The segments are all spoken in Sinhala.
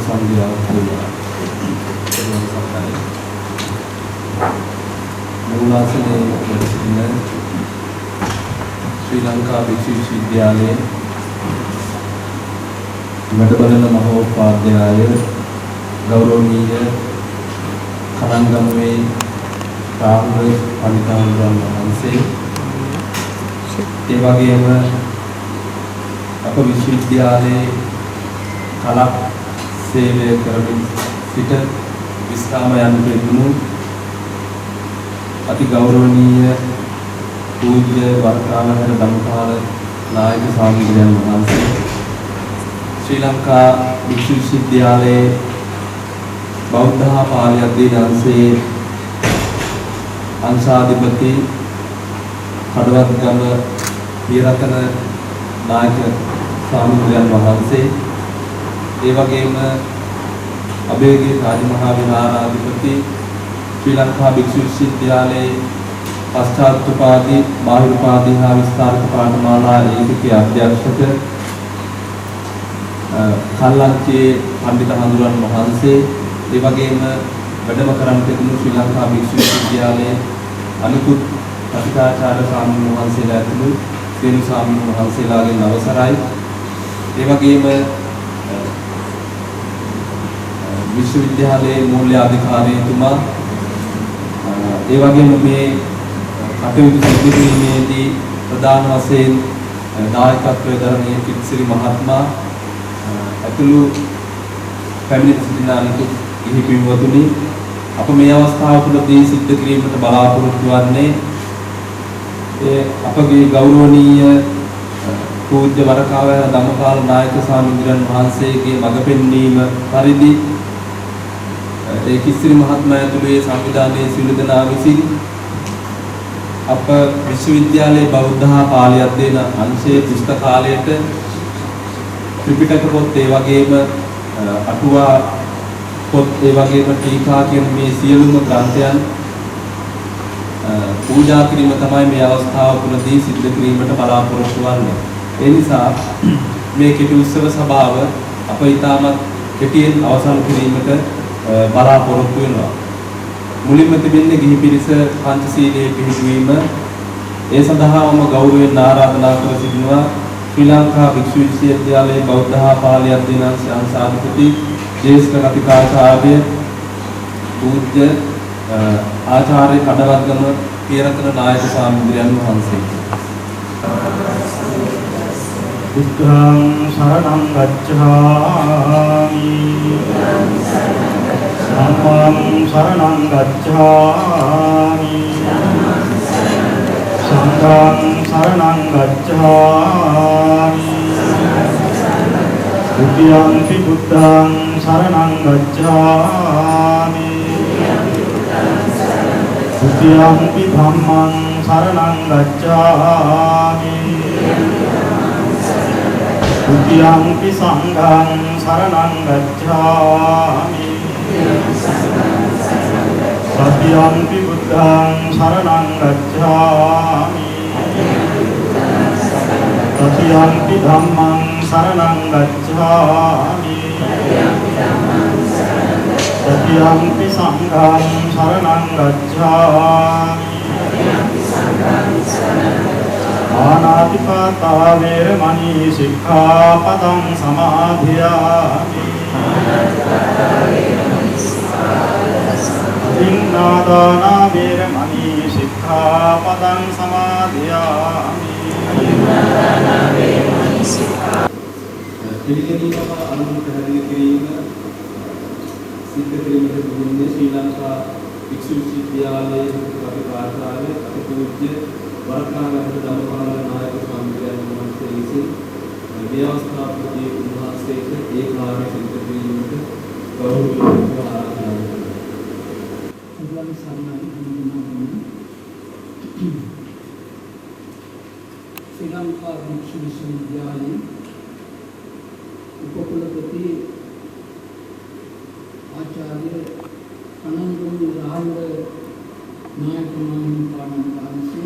සංඝයා වහන්සේලා මූලාසනයේ වැඩ සිටින ශ්‍රී ලංකා භික්ෂු විශ්වවිද්‍යාලයේ වැඩබලන මහෝපාධ්‍යාය ගෞරවනීය කලංගමුවේ රාහුල පඬිතුමන් වහන්සේ ඒ වගේම අප විශ්වවිද්‍යාලයේ කලක් සේවය කරමින් සිට විස්රාම යන පිළිතුරු අති ගෞරවනීය පූජ්‍ය වර්තමාන ධම්මපාල නායක ස්වාමීන් වහන්සේ ශ්‍රී ලංකා භික්ෂු විශ්වවිද්‍යාලයේ බෞද්ධ පාලි අධ්‍යයනයේ අංශාධිපති කඩවත්ගම පියරතන නායක ස්වාමීන් වහන්සේ ඒ වගේම අබේගේ රාජමහා විහාරාධිපති ශ්‍රී ලංකා භික්ෂු විශ්වවිද්‍යාලයේ පශ්චාත් උපාධි බාහිර උපාධි හා විස්තාරක පාඨමාලා ඒකකයේ අධ්‍යක්ෂක කල්ලංචේ පඬිත හඳුරන් වහන්සේ ඒ වගේම වැඩම කරන් තිබුණු ශ්‍රී ලංකා භික්ෂු විශ්වවිද්‍යාලයේ අනිකුත් කතිකාචාර්ය ස්වාමීන් වහන්සේලා ඇතුළු සියලු ස්වාමීන් වහන්සේලාගෙන් අවසරයි. ඒ වගේම විශ්වවිද්‍යාලයේ මූල්‍ය අධිකාරීතුමා ඒ වගේම මේ කටයුතු සිදු කිරීමේදී ප්‍රධාන වශයෙන් නායකත්වයේ දරන්නේ කිත්සිරි මහත්මයා ඇතුළු පැමිණි සිටින අනිකුත් ගිහි පින්වතුනි අප මේ අවස්ථාව තුළදී සිද්ධ කිරීමට බලාපොරොත්තු වන්නේ අපගේ ගෞරවනීය පූජ්‍ය වරකාවැල ධම්මපාල නායක ස්වාමීන් වහන්සේගේ මඟ පෙන්වීම පරිදි ඒ කිසිරි මහත්මයා ඇතුළු සංවිධානයේ සියලු දෙනා විසින් අප විශ්වවිද්‍යාලයේ බෞද්ධ හා පාලි අධ්‍යයන අංශයේ පුස්තකාලයට ත්‍රිපිටක පොත් ඒ වගේම අටුවා පොත් ඒ වගේම ටීකා කියන මේ සියලුම ග්‍රන්ථයන් පූජා කිරීම තමයි මේ අවස්ථාව තුළදී සිද්ධ කිරීමට බලාපොරොත්තු වෙන්නේ. ඒ නිසා මේ කෙටි උත්සව සභාව අප ඊටමත් කෙටියෙන් අවසන් කිරීමට බලාපොරොත්තු වෙනවා. මුලින්ම තිබෙන්නේ ගිහි පිරිස පංචශීලයේ පිළිපැදීම. ඒ සඳහාම ගෞරවයෙන් ආරාධනා කර සිටිනවා ශ්‍රී ලංකා භික්ෂු විශ්වවිද්‍යාලයේ බෞද්ධ හා පාලි අධ්‍යයන අංශාධිපති ජ්‍යෙෂ්ඨ කතිකාචාර්ය පූජ්‍ය ආචාර්ය කඩවත්ගම පියරතන නායක ස්වාමීන් වහන්සේ. බුද්ධං සරණං ගච්ඡාමි ධම්මං සරණං ගච්ඡාමි සංඝං සරණං ගච්ඡාමි ဒုတိယံ පි බුද්ධං සරණං ගච්ඡාමි ဒုတိယံ පි ධම්මං සරණං ගච්ඡාමි ဒုတိယံ පි සංඝං සරණං ගච්ඡාමි တတိယံ පි බුද්ධං සරණං ගච්ඡාමි တတိယံ පි ධම්මං සරණං ගච්ඡාමි တတိယံ පි සංඝං සරණං ගච්ඡාමි ආනාතිපාතා වේරමණී සික්ඛාපදං සමාදියාමි දින්නාදානා වේරමණී සික්ඛාපදං සමාදියාමි පිළිගැනීම අනුව පැහැදිලි කිරීම සිද්ධ කිරීමට තිබෙන්නේ ශ්‍රී ලංකා භික්ෂු විශ්වවිද්‍යාලයේ කතිකාචාර්ය අතිපූජ්‍ය වරකාවැල ධම්මපාල නායක ස්වාමීන් වහන්සේ විසින් මේ අවස්ථාවේදී උන්වහන්සේට ඒ කාර්යය සිදු කිරීමට ගෞරවයෙන් ආරාධනා කරනවා. ශ්‍රී ලංකා භික්ෂු විශ්වවිද්‍යාලයේ उपकुलपति आचार्य अनंतगुरु राहुल नायक से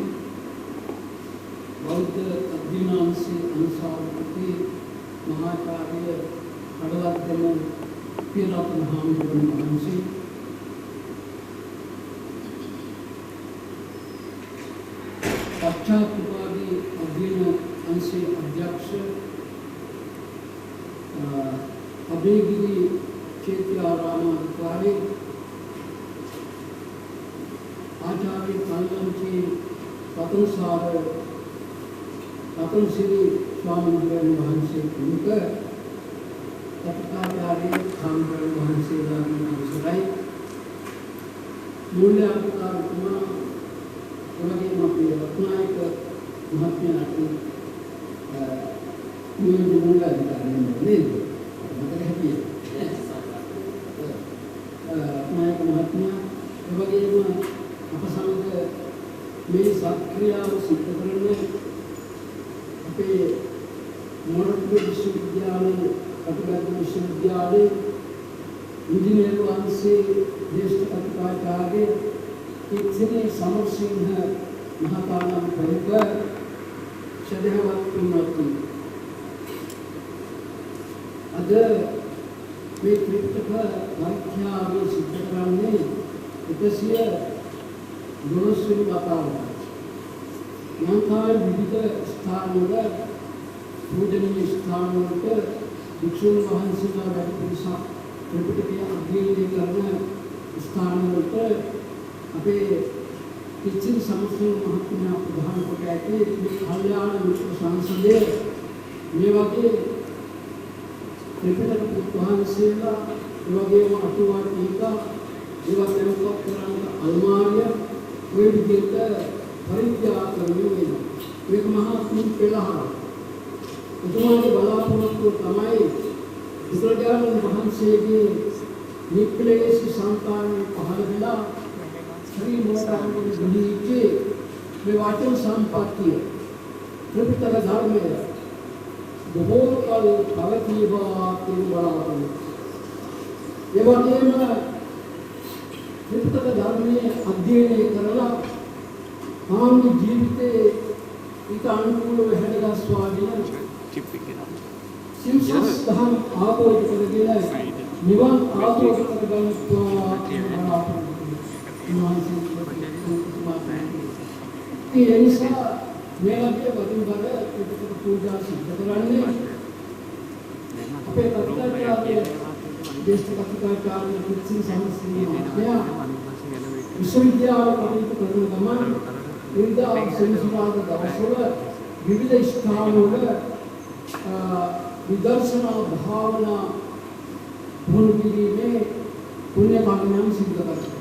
बौद्ध अध्ययन से अनुसार महाचार्य खड़वाद्यम පියරත්න හාමුදුරුවෝ වහන්සේ පශ්චාත්පාදී අධ්‍යයන අංශයේ අධ්‍යක්ෂ අබේගිරි චේත්‍යාරාමාධිකාරී ආචාර්ය කල්ලන්චි රතනසාර රතනසිරි ස්වාමීන් වහන්සේ ප්‍රමුඛ කථාචාර්ය සම්බුද්ධ වහන්සේලාගේ අවසරයි මූල්‍ය අධිකාරිතුමා එවැගේම අපේ රත්නායක මහත්මයාට නියෝජ්‍ය මූල්‍ය අධිකාරියන් නේද මතක හිටියේ රත්නායක මහත්මයා එවැගේම අප සමග මේ සක්‍රියාව සිදු කරන අපේ මොරටුවේ විශ්වවිද්‍යාලයේ කටුගත් විශ්වවිද්‍යාලයේ ඉංජිනේරු අංශයේ දේශක කතිකාචාර්ය ඉක්සිනි සමරසිංහ මහතානම් ප්‍රමුඛ ශ්‍රද්ධාවත් පින්වත්නි අද මේ ත්‍රිපිටක පරීක්ෂාව සිදු කරන්නේ 112 වෙනි වතාවට ලංකාවේ විවිධ ස්ථානවල පූජනීය ස්ථානවලට භික්ෂුන් වහන්සේලා වැඩ පිළිසක් ත්‍රිපිටකය අධ්‍යයනය කරන ස්ථානවලට අපේ කිච්චින් සමස්තන මහත්මයා ප්‍රධාන කොට ඇති මේ කල්යාණ මිත්‍ර සංසදයේ මේ වගේ ත්‍රිපිටක පුත්වහන්සේලා ඒ වගේම අටුවා ටීකා ඒවා දෙවොත් කරන අල්මාරිය ඔය විදිහට පරිත්‍යාග කරන්නේ වෙනවා. මේක මහා තුන් පෙළහර. උතුමාගේ බලාපොරොත්තුව තමයි බුදුරජාණන් වහන්සේගේ නික්ලේශී සංතානයේ පහළ වෙලා ශ්‍රී මොහොතේ ගුණීචේ මේ වචන සම්පත්තිය ත්‍රිපිටක ධර්මය බොහෝ කල පවතිවා කියන බලාපොරොත්තුව. ඒ වගේම ත්‍රිපිටක ධර්මයේ අධ්‍යයනය කරලා මානව ජීවිතයේ ඊට අනුකූලව හැදගස්වාගෙන සිල්සස් දහම් ආපෝෂ කරගෙන නිවන් ආපෝෂ කරගන්නවා කියන ඒ නිසා මේ වගේ වදින්වල ත්‍රිපිටක පූජා සිදු කරන්නේ අපේ කර්තව්‍යය දේශක කතිකාචාර්ය කිච්චින් සමස්තී මහත්මයා විශ්වවිද්‍යාල කටයුතු කරන ගමන් ඉරිදා සෙනසුරාදා දවසවල විවිධ ස්ථානවල විදර්ශනා භාවනා පුහුණු කිරීමේ පුණ්‍ය කර්මයන් සිදු කරනවා.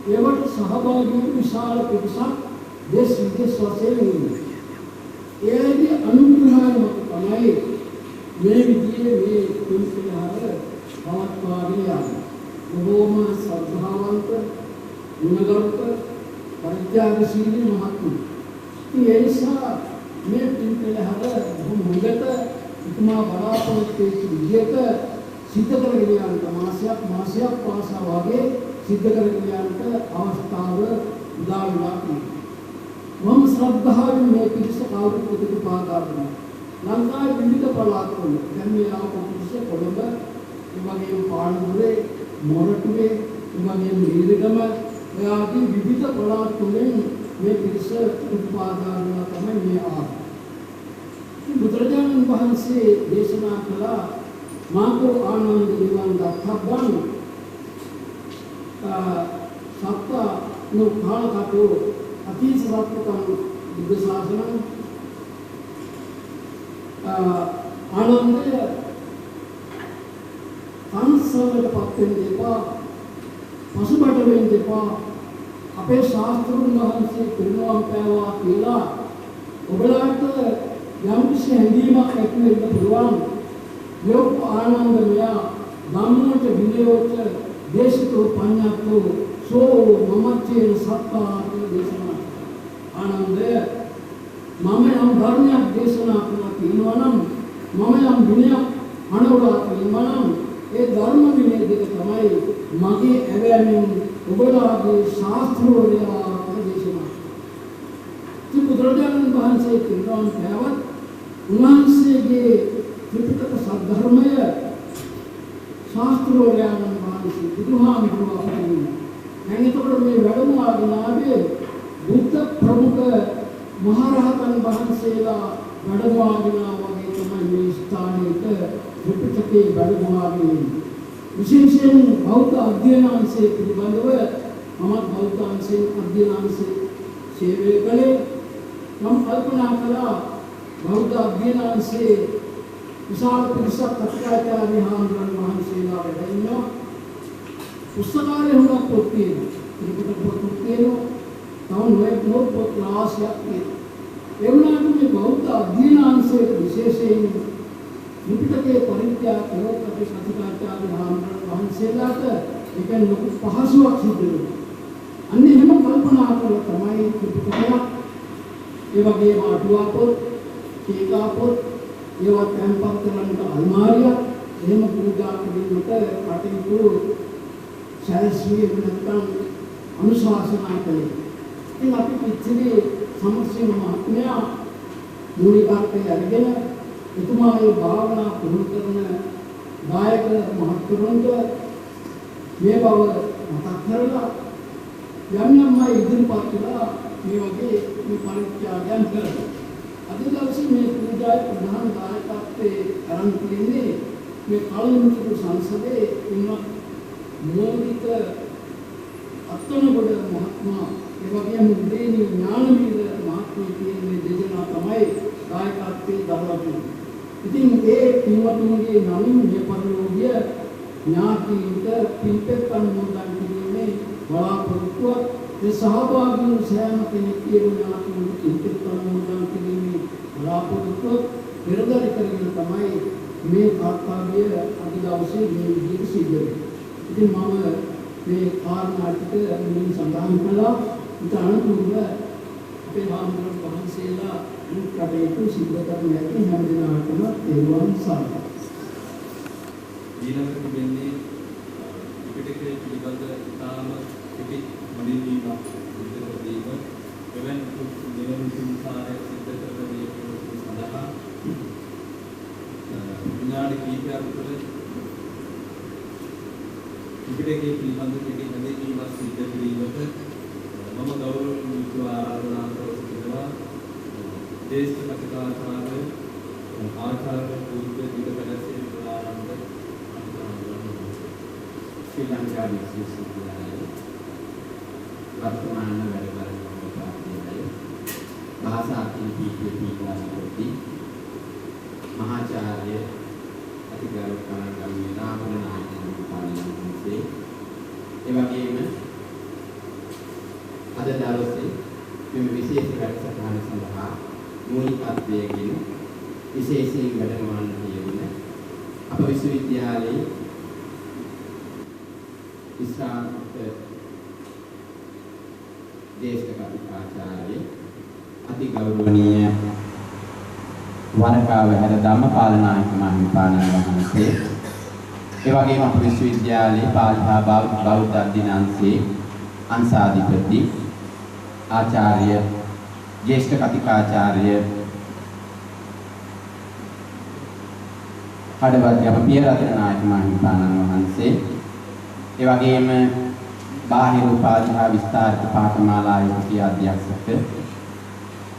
ඒවට සහභාගී වූ විශාල පිරිසක් දේශ විදේශ වශයෙන් ඉන්නේ. ඒකේ අනුග්‍රහය මත තමයි මේ විදිහේ මේ කුංචිලාර පවත්වාගෙන යන්නේ. බොහෝම ශ්‍රද්ධාවන්ත ගුණගරුක පරිත්‍යාගශීලී මහත්මයෙක්. ඒ නිසා මේ පින්කලහර බොහොම හොඳට උතුමා බලාපොරොත්තු වෙච්ච විදිහට සිද්ධ කරගෙන යන මාසයක් පාසා වගේ සිද්ධ කරගෙන යන්නට අවස්ථාව උදා වෙනවා කියනවා. මම ශ්‍රද්ධාවෙන් මේ පිරිස කවුරුත් ප්‍රතිපාදා කරනවා. ලංකාවේ විවිධ පළාත්වල දැන් මේ ආපු පිරිස කොළඹ, ඒ වගේම පානදුරේ, මොරටුවේ, ඒ වගේම නීලගම ආදී විවිධ පළාත්වලින් මේ පිරිස ප්‍රතිපාදා කරනවා තමයි මේ ආපු. බුදුරජාණන් වහන්සේ දේශනා කළ මාකෝ ආනන්ද නිවන් දක්ඛබ්බං සත්ත නුඛාලකෝ අතිසවත්කම් බුද්ධ ශාසනං ආනන්දය සංසවලටපත් වෙන්න එපා, පසුබට වෙන්න එපා. අපේ ශාස්ත්‍රඥ වහන්සේ පිරිනවම් පෑවා කියලා ඔබලාට යම් කිසි හැඟීමක් ඇති වෙන්න පුළුවන්. යෝග ආනන්දමයා ධම්මෝච විනයෝච දේශිතෝ පඤ්ඤාතෝ සෝ මමච්චේන සත්තා දේශනා. ආනන්දය මම යම් ධර්මයක් දේශනා කරනවා කියනවා නම්, මම යම් විනයක් අනුවලා කියනවා නම්, ඒ ධර්ම විනය දෙක තමයි මගේ ඇවෑමෙන් ඔබලාගේ ශාස්ත්‍රෝලයා දේශනා. බුදුරජාණන් වහන්සේ පිරිනවම් පෑවත් උන්වහන්සේගේ ත්‍රිපිටක සද්ධර්මය ශාස්ත්‍රෝලයන් වහන්සේ බුදුහාමුදුරුවෝ අපිට දැන් එතකොට මේ වැඩමුවාගෙන ආවේ බුද්ධ ප්‍රමුඛ මහරහතන් වහන්සේලා වැඩමුවාගෙන වගේ තමයි මේ ස්ථානයේට ත්‍රිපිටකයේ වැඩමුවාගෙන විශේෂයෙන් බෞද්ධ අධ්‍යයනාංශය පිළිබඳව මම බෞද්ධ අධ්‍යයනාංශය සේවය කළේ මම කල්පනා කළා බෞද්ධ අධ්‍යයනාංශයේ විශාල පිරිසක් කතිකාචාර්ය හාමුදුරන් වහන්සේලා වැඩ ඉන්නවා. පුස්තකාලේ හුඟක් පොත් තියෙනවා. ත්‍රිපිටක පොත් තියෙනවා. තව නොයෙක් පොත් රාශියක් තියෙනවා. ඒ වුණාට මේ බෞද්ධ අධ්‍යයනාංශයේ විශේෂයෙන් ත්‍රිපිටකයේ පරිත්‍යාග කරලා අපේ කතිකාචාර්ය හාමුදුරන් වහන්සේලාට ඒක ලොකු පහසුවක් සිදු වෙනවා. අන්න එහෙම කල්පනා කරලා තමයි ත්‍රිපිටකය ඒ වගේම අටුවා පොත්, ටීකා පොත් ඒවා තැන්පත් කරන්නට අල්මාරියක් එහෙම පූජා කිරීමට කටයුතු සැලසුවේ නැත්නම් අනුශාසනා කළේ. ඉතින් අපි පිටියේ සමස්තම මහත්මයා මූලිකාර්ථය අරගෙන එතුමා ඒ භාවනා පුහුණු කරන දායක මහත්තුරුන්ට මේ බව මතක් කරලා යම් යම් අය ඉදිරිපත් කළා මේ වගේ මේ පරිත්‍යාගයන් කරලා අද දවසේ මේ පූජාවේ ප්‍රධාන දායකත්වයේ අරන් තියන්නේ මේ කලිමුතු සංසදයේ ඉන්නත් මූලික අත්නබඩ මහත්මයා ඒ වගේම උදේනී ඥානවීර මහත්මිය කියන මේ දෙදෙනා තමයි දායකත්වයේ දරලා තියෙන්නේ. ඉතින් ඒ පින්වතුන්ගේ නමින් මේ පරිලෝකීය ඥාතීන්ට පින්පෙත් අනුමෝදන් කිරීමේ බලාපොරොත්තුවක් මේ සහභාගී වූ සෑම කෙනෙක් කියන ඥාතීන්ට පින්පෙත් අනුමෝදන් කිරීමේ බලාපොරොත්තුවක් පෙරදරි කරගෙන තමයි මේ කාර්යය අද දවසේ මේ විදිහට සිදු වෙන්නේ. ඉතින් මම මේ කාරණා ටික මුලින් සඳහන් කළා. ඊට අනුකූලව අපේ හාමුදුරුවෝ වහන්සේලා මේ කටයුතු සිදු කරන හැටි හැම දිනකටම තේරුම් ගන්න. ඊළඟට වෙන්නේ පිටකේ පිළිබඳ තාම පිටි මොඩිලීම සිද්ධ කරදීම එවන් තුන්කාරයක් සිද්ධ කරන මේ සඳහා විනාඩි කිහිපයක් තුළ පිටකේ පිළිබඳ පිටි හැදීමක් සිද්ධ කිරීමට මම ගෞරවයෙන් යුතුව ආරාධනා කරනවා. දේශක කතිකාචාර්ය ආචාර්ය පූජ්‍ය දීපකඩසේ ආරම්භ ශ්‍රී ලංකා විශ්වවිද්‍යාලයේ වර්තමාන වැඩකරන භාෂා පීඨේ මහාචාර්ය අතිගෞරව කණ්ඩායමේ රාහුල නායක මහත්මයාගේ ඒ වගේම අද දවසේ මේ විශේෂ වැඩසටහන සඳහා මූලිකත්වයෙන් විශේෂයෙන් වැඩමවන්න යෙදුන අප විශ්වවිද්‍යාලයේ ඉස්හාන්ත දේශක කතිකාචාර්ය අතිගෞරවනීය වනකාව හැර ධම්මපාල නායක මහින්පාණන් වහන්සේ ඒ වගේම අප විශ්වවිද්‍යාලයේ පාලි හා බෞද්ධ අධ්‍යයනාංශයේ අංශාධිපති ආචාර්ය ජ්‍යෙෂ්ඨ කතිකාචාර්ය හඩවත්ති අප පියරතන නායක මහින්පාණන් වහන්සේ ඒ වගේම බාහිර උපාධි හා විස්තාරිත පාඨමාලාවේ අධ්‍යක්ෂක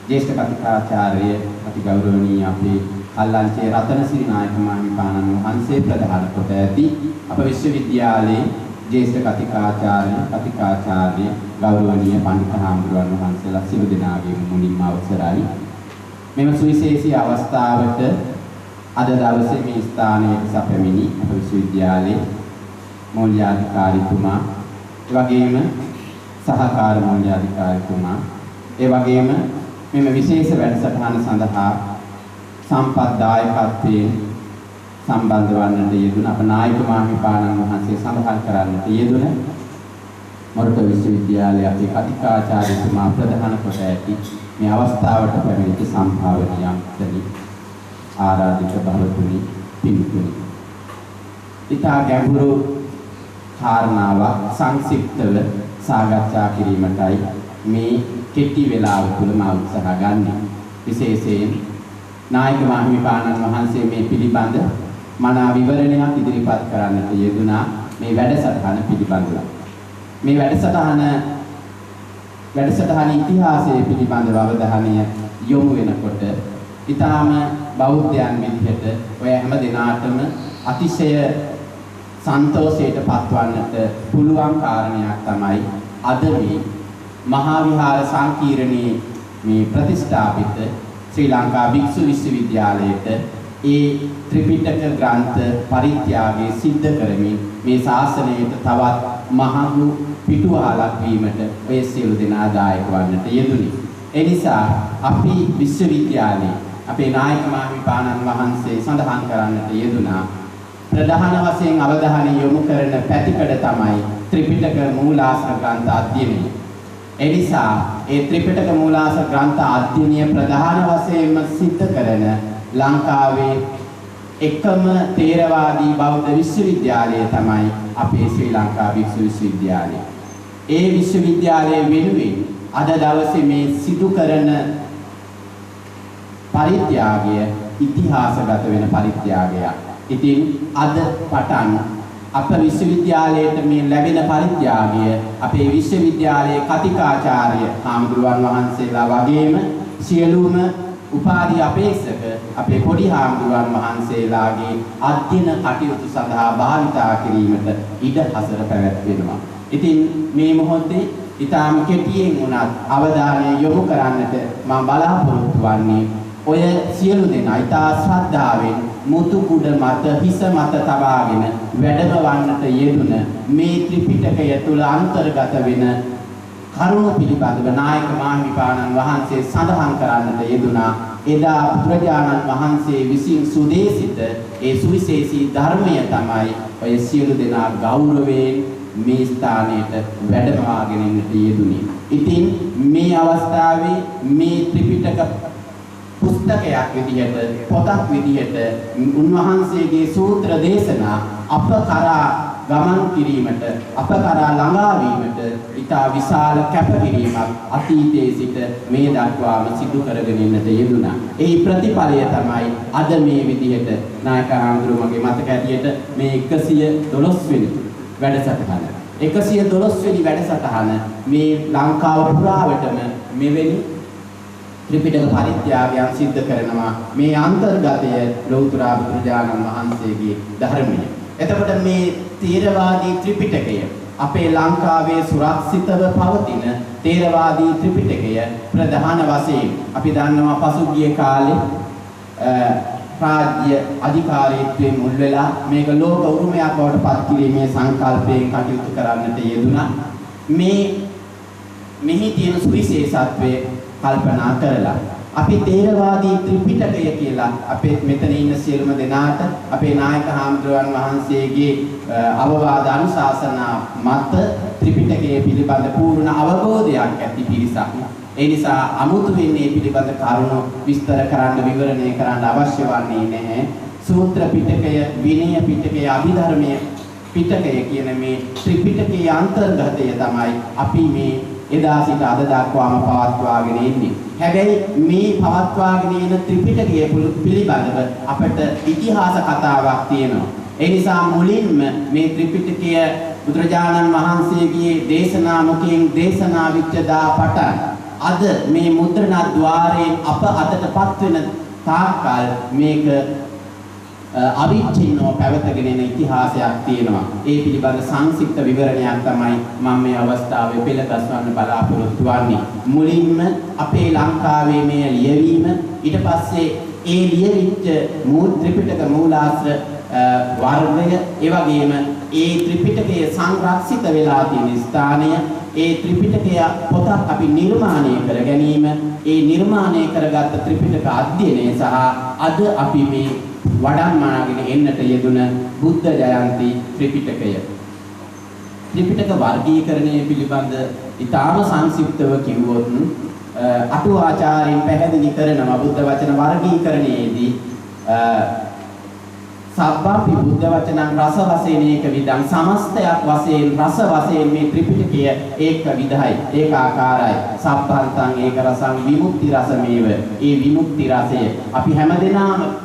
ජ්‍යෙෂ්ඨ කතිකාචාර්ය අතිගෞරවනීය අපේ කල්ලංචේ රතනසිරි නායක මහින්පාණන් වහන්සේ ප්‍රධාන කොට ඇති අප විශ්වවිද්‍යාලයේ ජ්‍යෙෂ්ඨ කතිකාචාර්ය ගෞරවනීය පඬිතු හාමුදුරුවන් වහන්සේලා සියලු දෙනාගේම මුලින්ම අවසරයි. මෙම සුවිශේෂී අවස්ථාවට අද දවසේ මේ ස්ථානයට සැපැමිණි අප විශ්වවිද්‍යාලයේ මූල්‍යාධිකාරීතුමා ඒ වගේම සහකාර මූල්‍යාධිකාරීතුමා ඒ වගේම මෙම විශේෂ වැඩසටහන සඳහා සම්පත් දායකත්වයෙන් සම්බන්ධ වන්නට යෙදුන අප නායක මහින්පාණන් වහන්සේ සඳහන් කරන්නට යෙදුන මොරටු විශ්වවිද්‍යාලයේ අපේ කතිකාචාර්යතුමා ප්‍රධාන කොට ඇති මේ අවස්ථාවට පැමිණි සම්භාවනීයන්තනි ආරාධිත භවතුනි පින්තුනි ඊතා ගැඹුරු කාරණාවක් සංක්ෂිප්තව සාකච්ඡා කිරීමටයි මේ කෙටි වේලාව තුළ මා උත්සාහ ගන්නේ. විශේෂයෙන් නායක මහින්පාණන් වහන්සේ මේ පිළිබඳ මනා විවරණයක් ඉදිරිපත් කරන්නට යෙදුනා මේ වැඩසටහන පිළිබඳව. මේ වැඩසටහන ඉතිහාසයේ පිළිබඳව අවධානය යොමු වෙනකොට ඊටාම බෞද්ධයන් විදිහට ඔය හැම දිනාටම අතිශය සන්තෝෂයට පත්වන්නට පුළුවන් කාරණයක් තමයි අද මේ මහා විහාර සංකීර්ණයේ මේ ප්‍රතිෂ්ඨාපිත ශ්‍රී ලංකා භික්ෂු විශ්වවිද්‍යාලයට ඒ ත්‍රිපිටක ග්‍රන්ථ පරිත්‍යාගයේ සිද්ධ කරමින් මේ ශාසනයට තවත් මහඟු පිටුවහලක් වීමට ඔය සියලු දෙනා දායක වන්නට යෙදුනි. ඒ නිසා අපි විශ්වවිද්‍යාලයේ අපේ නායක මාහිමිපාණන් වහන්සේ සඳහන් කරන්නට යෙදුනා ප්‍රධාන වශයෙන් අවධානය යොමු කරන පැතිකඩ තමයි ත්‍රිපිටක මූලාශ්‍ර ග්‍රන්ථ අධ්‍යයනය. ඒ නිසා ඒ ත්‍රිපිටක මූලාශ්‍ර ග්‍රන්ථ අධ්‍යයනය ප්‍රධාන වශයෙන්ම සිද්ධ කරන ලංකාවේ එකම තේරවාදී බෞද්ධ විශ්වවිද්‍යාලය තමයි අපේ ශ්‍රී ලංකා භික්ෂු විශ්වවිද්‍යාලය. ඒ විශ්වවිද්‍යාලය වෙනුවෙන් අද දවසේ මේ සිදු කරන පරිත්‍යාගය ඉතිහාසගත වෙන පරිත්‍යාගයක්. ඉතින් අද පටන් අප විශ්වවිද්‍යාලයට මේ ලැබෙන පරිත්‍යාගය අපේ විශ්වවිද්‍යාලයේ කතිකාචාර්ය හාමුදුරුවන් වහන්සේලා වගේම සියලුම උපාධි අපේක්ෂක අපේ පොඩි හාමුදුරුවන් වහන්සේලාගේ අධ්‍යයන කටයුතු සඳහා භාවිතා කිරීමට ඉඩ හසර පැවැත්වෙනවා. ඉතින් මේ මොහොතේ ඊටාම කෙටියෙන් උනත් අවධානය යොමු කරන්නට මම බලාපොරොත්තු වන්නේ ඔය සියලු දෙනා ඊටා ශ්‍රද්ධාවෙන් මුතු කුඩ මත හිස මත තබාගෙන වැඩම වන්නට යෙදුන මේ ත්‍රිපිටකය තුල අන්තර්ගත වෙන කරුණ පිළිබඳව නායක මාහිමිපාණන් වහන්සේ සඳහන් කරන්නට යෙදුනා. එදා බුදුරජාණන් වහන්සේ විසින් සුදේශිත ඒ සුවිශේෂී ධර්මය තමයි ඔය සියලු දෙනා ගෞරවයෙන් මේ ස්ථානයට වැඩමවාගෙන ඉන්නට යෙදුනේ. ඉතින් මේ අවස්ථාවේ මේ ත්‍රිපිටක පුස්තකයක් විදිහට පොතක් විදිහට උන්වහන්සේගේ සූත්‍ර දේශනා අප කරා ගමන් කිරීමට අප කරා ළඟා වීමට ඉතා විශාල කැපකිරීමක් අතීතයේ සිට මේ දක්වාම සිදු කරගෙන ඉන්නට යෙදුණා. ඒ ප්‍රතිඵලය තමයි අද මේ විදිහට නායක හාමුදුරුවෝගේ මතක ඇටියට මේ 112 වෙනි වැඩසටහන. 112 වෙනි වැඩසටහන මේ ලංකාව පුරාවටම මෙවැනි ත්‍රිපිටක පරිත්‍යාගයන් සිද්ධ කරනවා. මේ අන්තර්ගතය ලෞතර බුදුරජාණන් වහන්සේගේ ධර්මය. එතකොට මේ තේරවාදී ත්‍රිපිටකය අපේ ලංකාවේ සුරක්ෂිතව පවතින තේරවාදී ත්‍රිපිටකය ප්‍රධාන වශයෙන් අපි දන්නවා පසුගිය කාලේ රාජ්‍ය අධිකාරීත්වයෙන් මුල් වෙලා මේක ලෝක උරුමයක් බවට පත් කිරීමේ සංකල්පයෙන් කටයුතු කරන්නට යෙදුණා. මෙහි තියෙන සුවිශේෂත්වයේ කල්පනා කරලා අපි තේරවාදී ත්‍රිපිටකය කියලා අපේ මෙතන ඉන්න සියලුම දෙනාට අපේ නායක හාමුදුරුවන් වහන්සේගේ අවවාද අනුශාසනා මත ත්‍රිපිටකය පිළිබඳ පූර්ණ අවබෝධයක් ඇති පිරිසක්. ඒ නිසා අමුතුවෙන් මේ පිළිබඳ කරුණු විස්තර කරන්න විවරණය කරන්න අවශ්‍ය වන්නේ නැහැ. සූත්‍ර පිටකය, විනය පිටකය, අභිධර්මයේ පිටකය කියන මේ ත්‍රිපිටකයේ අන්තර්ගතය තමයි අපි මේ එදා සිට අද දක්වාම පවත්වාගෙන ඉන්නේ. හැබැයි මේ පවත්වාගෙන යන ත්‍රිපිටකය පිළිබඳව අපට ඉතිහාස කතාවක් තියෙනවා. ඒ නිසා මුලින්ම මේ ත්‍රිපිටකය බුදුරජාණන් වහන්සේගේ දේශනා මුඛයෙන් දේශනා විච්ච දා පටන් අද මේ මුද්‍රණා ద్వාරයෙන් අප අතටපත් වෙන තාක්කල් මේක අවිච්ඡින්නව පැවතගෙන යන ඉතිහාසයක් තියෙනවා. ඒ පිළිබඳ සංක්ෂිප්ත විවරණයක් තමයි මම මේ අවස්ථාවේ පෙළගස්වන්න බලාපොරොත්තු වෙන්නේ. මුලින්ම අපේ ලංකාවේ මේ ලියවීම ඊට පස්සේ ඒ ලියවිච්ච ත්‍රිපිටක මූලාශ්‍ර වර්ගය ඒ වගේම ඒ ත්‍රිපිටකයේ සංරක්ෂිත වෙලා තියෙන ස්ථානය ඒ ත්‍රිපිටකය පොතක් අපි නිර්මාණය කර ගැනීම ඒ නිර්මාණය කරගත් ත්‍රිපිටක අධ්‍යයනය සහ අද අපි මේ වඩම්මාගෙන එන්නට යෙදුන බුද්ධ ජයන්ති ත්‍රිපිටකය. ත්‍රිපිටක වර්ගීකරණය පිළිබඳ ඉතාම සංක්ෂිප්තව කිව්වොත් අටුවාචාර්යින් පැහැදිලි කරනවා බුද්ධ වචන වර්ගීකරණයේදී සබ්බාපි බුද්ධ වචනං රස වශයෙන් ඒක විදං සමස්තයක් වශයෙන් රස වශයෙන් මේ ත්‍රිපිටකය ඒක විදයි ඒකාකාරයි සබ්බන්තං ඒක රසං විමුක්ති රසමේව ඒ විමුක්ති රසය අපි හැමදෙනාම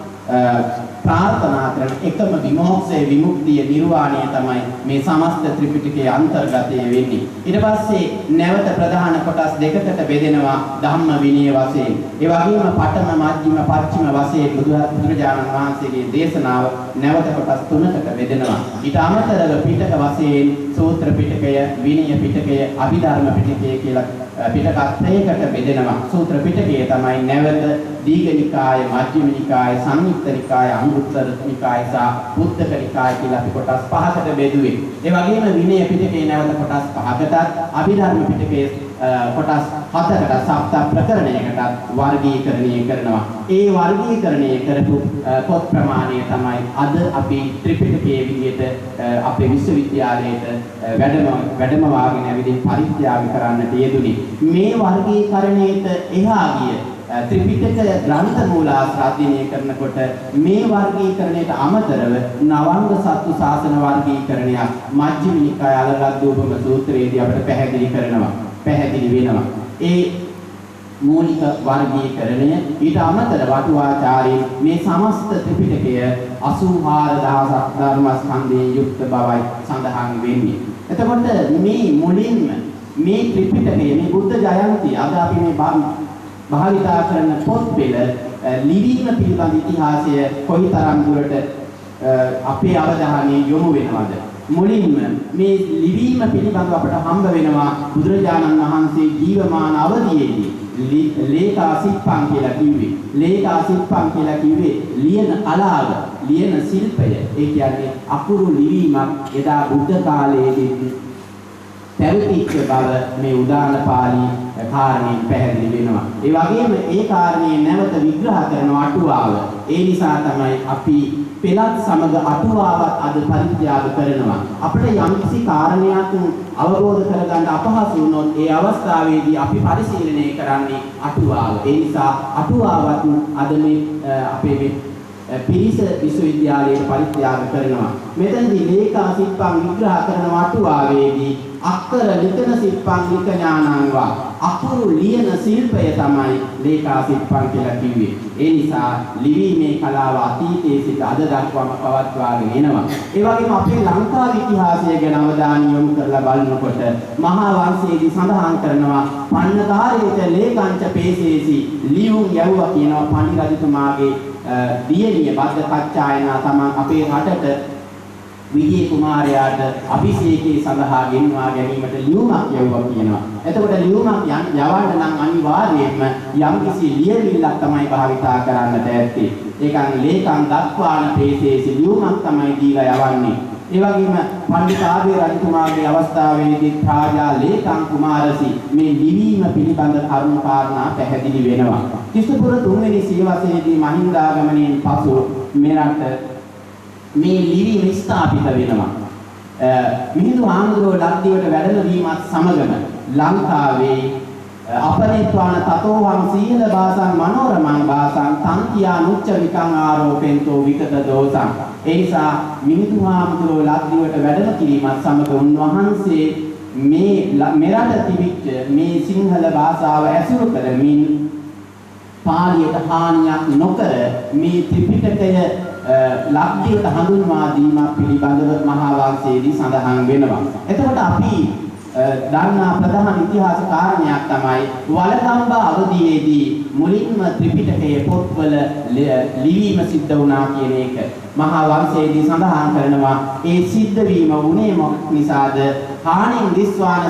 ප්‍රාර්ථනා කරන එකම විමෝක්ෂය විමුක්තිය නිර්වාණය තමයි මේ සමස්ත ත්‍රිපිටකයේ අන්තර්ගතය වෙන්නේ. ඊට පස්සේ නැවත ප්‍රධාන කොටස් දෙකකට බෙදෙනවා ධම්ම විනය වශයෙන්. ඒ වගේම පඨම මධ්‍යම පස්චිම වශයෙන් බුදුරජාණන් වහන්සේගේ දේශනාව නැවත කොටස් තුනකට බෙදෙනවා. ඊට අමතරව පිටක වශයෙන් සූත්‍ර පිටකය, විනය පිටකය, අභිධර්ම පිටකය කියලා පිටක ත්‍රයකට බෙදෙනවා. සූත්‍ර පිටකය තමයි නැවත දීඝ නිකාය, මජ්ක්‍ධිම නිකාය, සංයුක්ත නිකාය, අංගුත්තර නිකාය සහ පුත්තක නිකාය කියලා අපි කොටස් පහකට බෙදුවේ. ඒ වගේම විනය පිටකේ නැවත කොටස් පහකටත්, අභිධර්ම පිටකයේ කොටස් හතරකට සප්ත ප්‍රකරණයකට වර්ගීකරණය කරනවා. ඒ වර්ගීකරණය කරපු පොත් ප්‍රමාණය තමයි අද අපි ත්‍රිපිටකයේ විදිහට අපේ විශ්වවිද්‍යාලයට වැඩම වාගෙන ඇවිදින් පරිත්‍යාග කරන්නට යෙදුනේ. මේ වර්ගීකරණයට එහා ගිය ත්‍රිපිටක ග්‍රන්ථ මූලාශ්‍ර අධ්‍යයනය කරනකොට මේ වර්ගීකරණයට අමතරව නවංග සත්තු ශාසන වර්ගීකරණයක් මජ්ක්‍ධිම නිකාය අලගද්දූපම සූත්‍රයේදී අපිට පැහැදිලි වෙනවා. ඒ මූලික වර්ගීකරණය ඊට අමතර වටුවාචාර්යන් මේ සමස්ත ත්‍රිපිටකය 84000ක් ධර්මස්කන්ධයෙන් යුක්ත බවයි සඳහන් වෙන්නේ. එතකොට මේ මුලින්ම මේ ත්‍රිපිටකය මේ බුද්ධ ජයන්ති අද අපි මේ භාවිතා කරන පොත් පෙළ ලිවීම පිළිබඳ ඉතිහාසය කොයිතරම් දුරට අපේ අවධානය යොමු වෙනවද? මුලින්ම මේ ලිවීම පිළිබඳව අපට හම්බ වෙනවා බුදුරජාණන් වහන්සේ ජීවමාන අවධියේදී ලේඛා සිප්පං කියලා කිව්වේ. ලේඛා සිප්පං කියලා කිව්වේ ලියන අලාව, ලියන ශිල්පය. ඒ කියන්නේ අකුරු ලිවීමක් එදා බුද්ධ කාලයේදී පැවතිච්ච බව මේ උදාන පාළි කාරණයෙන් පැහැදිලි වෙනවා. ඒ වගේම ඒ කාරණේ නැවත විග්‍රහ කරන අටුවාව. ඒ නිසා තමයි අපි පෙළත් සමග අටුවාවත් අද පරිත්‍යාග කරනවා. අපිට යම්කිසි කාරණයක් අවබෝධ කරගන්න අපහසු වුණොත් ඒ අවස්ථාවේදී අපි පරිශීලනය කරන්නේ අටුවාව. ඒ නිසා අටුවාවත් අද මේ අපේ පිරිස විශ්වවිද්‍යාලයට පරිත්‍යාග කරනවා. මෙතනදී ලේඛා සිප්පං විග්‍රහ කරන අටුවාවේදී අක්කර ලිඛන සිප්පං ලිඛ ඥානංවා අකුරු ලියන ශිල්පය තමයි ලේඛා සිප්පං කියලා කිව්වේ. ඒ නිසා ලිවීමේ කලාව අතීතයේ සිට අද දක්වාම පවත්වාගෙන එනවා. ඒ වගේම අපේ ලංකාවේ ඉතිහාසය ගැන අවධානය යොමු කරලා බලනකොට මහා වංශයේදී සඳහන් කරනවා පන්නකාරයට ලේඛංච පේසේසි ලියුම් යවුවා කියනවා පණ්ඩිත රජතුමාගේ දියණිය බද්ද කච්චායනා තමන් අපේ රටට විජේ කුමාරයාට අභිෂේකයේ සඳහා ගෙන්වා ගැනීමට ලියුමක් යවුවා කියනවා. එතකොට ලියුමක් යවන්න නම් අනිවාර්යයෙන්ම යම්කිසි ලියවිල්ලක් තමයි භාවිතා කරන්නට ඇත්තේ. ඒකන් ලේඛං දක්වාන පේසේසි ලියුමක් තමයි දීලා යවන්නේ. ඒ වගේම පණ්ඩිත ආර්ය රජතුමාගේ අවස්ථාවේදී රාජා ලේඛං කුමාරසි මේ ලිවීම පිළිබඳ කරුණු කාරණා පැහැදිලි වෙනවා. කිස්තුපුර තුන්වෙනි සියවසේදී මහින්දාගමනයෙන් පසු මෙරට මේ ලිවීම ස්ථාපිත වෙනවා. මිහිඳු ආනන්දෝ ලක්දිවට වැඩම වීමත් සමගම ලංකාවේ අපනිත්වාන තතෝවං සීල භාසං මනෝරමං භාසං තන්තියා නුච්ච විකං ආරෝපෙන්තෝ විකත දෝසං. ඒ නිසා මිහිඳු ආනන්දෝ ලක්දිවට වැඩම කිරීමත් සමග උන්වහන්සේ මේ මෙරට තිබිච්ච මේ සිංහල භාෂාව ඇසුරු කරමින් පාලියට හානියක් නොකර මේ ත්‍රිපිටකය ලක්දිවට හඳුන්වා දීම පිළිබඳව මහා වංශයේදී සඳහන් වෙනවා. එතකොට අපි දන්නා ප්‍රධාන ඉතිහාස කාරණයක් තමයි වලගම්බා අවධියේදී මුලින්ම ත්‍රිපිටකයේ පොත්වල ලිවීම සිද්ධ වුණා කියන එක. මහා වංශයේදී සඳහන් කරනවා ඒ සිද්ධ වීම වුණේ මොකක් නිසාද? හානින් දිස්වාන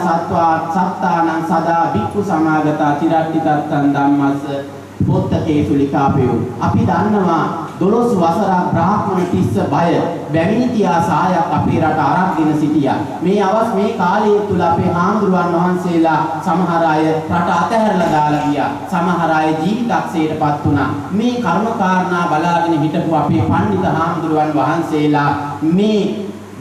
සත්තානං සදා භික්ඛු සමාගතා චිරට්ඨිතත්තං ධම්මස්ස පොත්තකේසු ලිකාපයෝ. අපි දන්නවා 12 වසරක් බ්‍රාහ්මණ තිස්ස බය බැමිණිතියා සායක් අපේ රට අරගෙන සිටියා. මේ කාලය තුල අපේ හාමුදුරුවන් වහන්සේලා සමහර අය රට අතහැරලා දාලා ගියා. සමහර අය ජීවිතක්ෂයටපත් වුණා. මේ කර්ම කාරණා බලාගෙන හිටපු අපේ පඬිත හාමුදුරුවන් වහන්සේලා මේ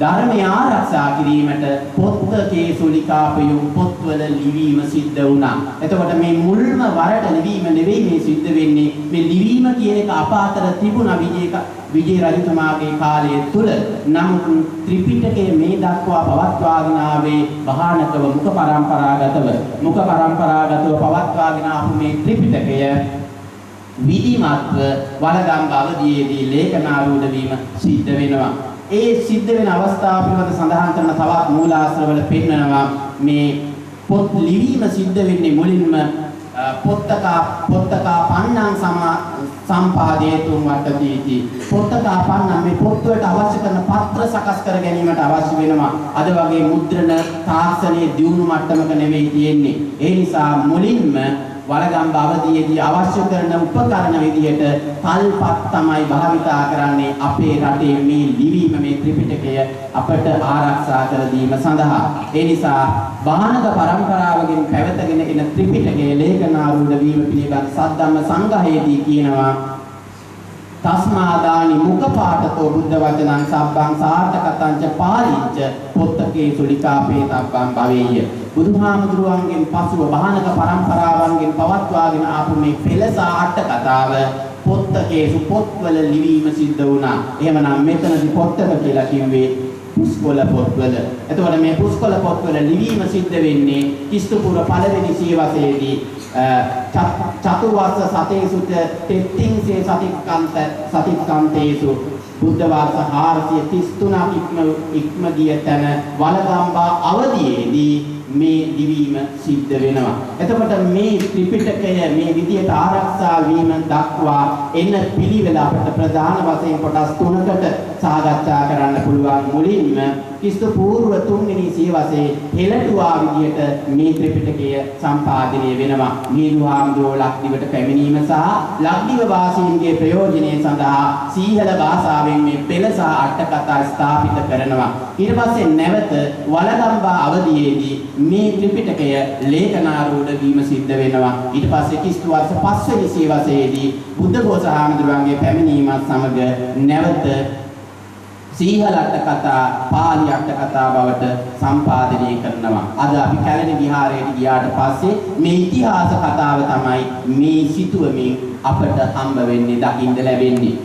ධර්මය ආරක්ෂා කිරීමට පොත්තකේසු ලිකාපයෝ පොත්වල ලිවීම සිද්ධ වුණා. එතකොට මේ මුල්ම වරට ලිවීම නෙවෙයි මේ සිද්ධ වෙන්නේ. මේ ලිවීම කියන එක අප අතර තිබුණා විජේ රජතුමාගේ කාලය තුල. නමුත් ත්‍රිපිටකයේ මේ දක්වා පවත්වාගෙන ආවේ භානකව මුඛ පරම්පරාගතව පවත්වාගෙන ආපු මේ ත්‍රිපිටකය විධිමත්ව වළගම්බ අවධියේදී ලේඛනාරූඪ වීම සිද්ධ වෙනවා. ඒ සිද්ධ වෙන අවස්ථාව පිළිබඳ සඳහන් කරන තවත් මූලාශ්‍රවල පෙන්වනවා මේ පොත් ලිවීම සිද්ධ වෙන්නේ මුලින්ම පොත්තකා පන්නං සම්පාදේතුම් වට්ටදීති. පොත්තකා පන්නං මේ පොත් වලට අවශ්‍ය කරන පත්‍ර සකස් කර ගැනීමට අවශ්‍ය වෙනවා. අද වගේ මුද්‍රණ තාක්ෂණයේ දියුණු මට්ටමක නෙවෙයි තියෙන්නේ. ඒ නිසා මුලින්ම වළගම්බ අවධියේදී අවශ්‍ය කරන උපකරණ විදියට තල්පත් තමයි භාවිතා කරන්නේ අපේ රටේ මේ ලිවීම මේ ත්‍රිපිටකය අපට ආරක්ෂා කර දීම සඳහා. ඒ නිසා වාහනක පරම්පරාවකින් පැවතගෙන එන ත්‍රිපිටකයේ ලේඛනාරූඪ වීම පිළිබඳ සද්ධම්ම සංග්‍රහයේදී කියනවා තස්මාදානි මුඛපාඨතෝ බුද්ධ වචනං සබ්බං සාර්ථකතං ච පාරිච්ච පොත්තකේ සුලිකාපේතබ්බං භවේය. බුදුහාමුදුරුවන්ගෙන් පසුව වාහනක පරම්පරාවන්ගෙන් පවත්වාගෙන ආපු මේ පෙළස අට කතාව පොත්තකේසු පොත්වල ලිවීම සිද්ධ වුණා. එහෙමනම් මෙතනදී පොත්තක කියලා කිව්වේ පුස්කොළ පොත්වල. එතකොට මේ පුස්කොළ පොත්වල ලිවීම සිද්ධ වෙන්නේ කිස්තුපුර පළවෙනි සියවසේදී චතුවර්ෂ සතේසුත තෙත්තිංසේ සතික්කන්තේසු බුද්ධ වර්ෂ 433ක් ඉක්ම ගිය තැන වළගම්බා අවධියේදී මේ ලිවීම සිද්ධ වෙනවා. එතකොට මේ ත්‍රිපිටකය මේ විදියට ආරක්ෂා වීම දක්වා එන පිළිවෙල අපට ප්‍රධාන වශයෙන් කොටස් තුනකට සාකච්ඡා කරන්න පුළුවන්. මුලින්ම ක්‍රිස්තු පූර්ව 3 වෙනි සියවසේ හෙළටුවා විදියට මේ ත්‍රිපිටකය සම්පාදනය වෙනවා. මිහිඳුහාමුදුරුවෝ ලක්දිවට පැමිණීම සහ ලක්දිව වාසීන්ගේ ප්‍රයෝජනය සඳහා සීහල භාෂාවෙන් මේ පෙළස අට කතා ස්ථාපිත කරනවා. ඊට පස්සේ නැවත වළගම්බා අවධියේදී මේ ත්‍රිපිටකය ලේඛනාරූඪ වීම සිද්ධ වෙනවා. ඊට පස්සේ ක්‍රිස්තු වර්ෂ 5 වෙනි සියවසේදී බුද්ධඝෝෂ හාමුදුරුවන්ගේ පැමිණීමත් සමග නැවත සීහල අට කතා පාලි අට කතා බවට සම්පාදනය කරනවා. අද අපි කැලණි විහාරයට ගියාට පස්සේ මේ ඉතිහාස කතාව තමයි මේ සිතුවමින් අපට හම්බ වෙන්නේ දකින්න ලැබෙන්නේ.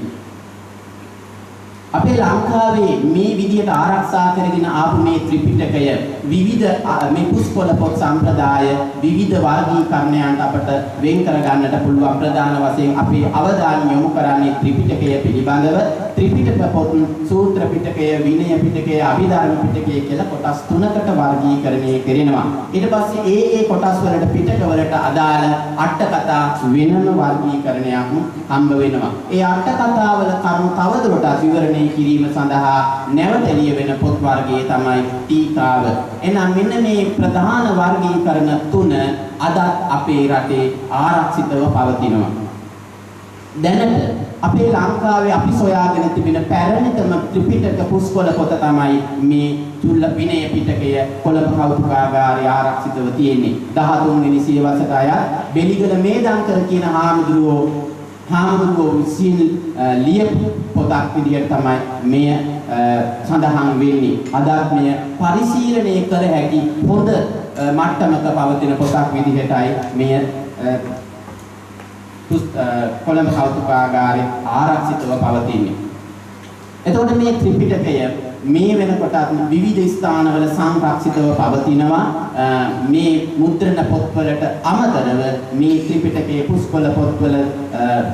අපේ ලංකාවේ මේ විදියට ආරක්ෂා කරගෙන ආපු මේ ත්‍රිපිටකය විවිධ මේ පුස්කොළ පොත් සම්ප්‍රදාය විවිධ වර්ගීකරණයන්ට අපට වෙන් කර ගන්නට පුළුවන්. ප්‍රධාන වශයෙන් අපේ අවධානය යොමු කරන්නේ ත්‍රිපිටකය පිළිබඳව. ත්‍රිපිටක පොත් සූත්‍ර පිටකය, විනය පිටකය, අභිධර්ම පිටකය කියලා කොටස් තුනකට වර්ගීකරණය කරනවා. ඊට පස්සේ ඒ කොටස් වලට පිටක වලට අදාළ අට කතා වෙනම වර්ගීකරණයක් හම්බ වෙනවා. ඒ අට කතා වල කරුණු තවදුරටත් විවරණය කිරීම සඳහා නැවත ලියවෙන පොත් වර්ගයේ තමයි ටීකාව. එහෙනම් මෙන්න මේ ප්‍රධාන වර්ගීකරණ තුන අද අපේ රටේ ආරක්ෂිතව පවතිනවා. දැනට අපේ ලංකාවේ අපි සොයාගෙන තිබෙන පැරණිතම ත්‍රිපිටක පුස්කොළ පොත තමයි මේ චුල්ල විනය පිටකය කොළඹ කෞතුකාගාරයේ ආරක්ෂිතව තියෙන්නේ. 13 වෙනි සියවසට අයත් බෙලිගල මේදංකර කියන හාමුදුරුවෝ විසින් ලියපු පොතක් විදිහට තමයි මෙය සඳහන් වෙන්නේ. අදත් මෙය පරිශීලනය කළ හැකි හොඳ මට්ටමක පවතින පොතක් විදිහටයි මෙය කොළඹ කෞතුකාගාරයේ ආරක්ෂිතව පවතින්නේ. එතකොට මේ ත්‍රිපිටකය මේ වෙනකොටත් විවිධ ස්ථානවල සංරක්ෂිතව පවතිනවා. මේ මුද්‍රණ පොත්වලට අමතරව මේ ත්‍රිපිටකයේ පුස්කොළ පොත්වල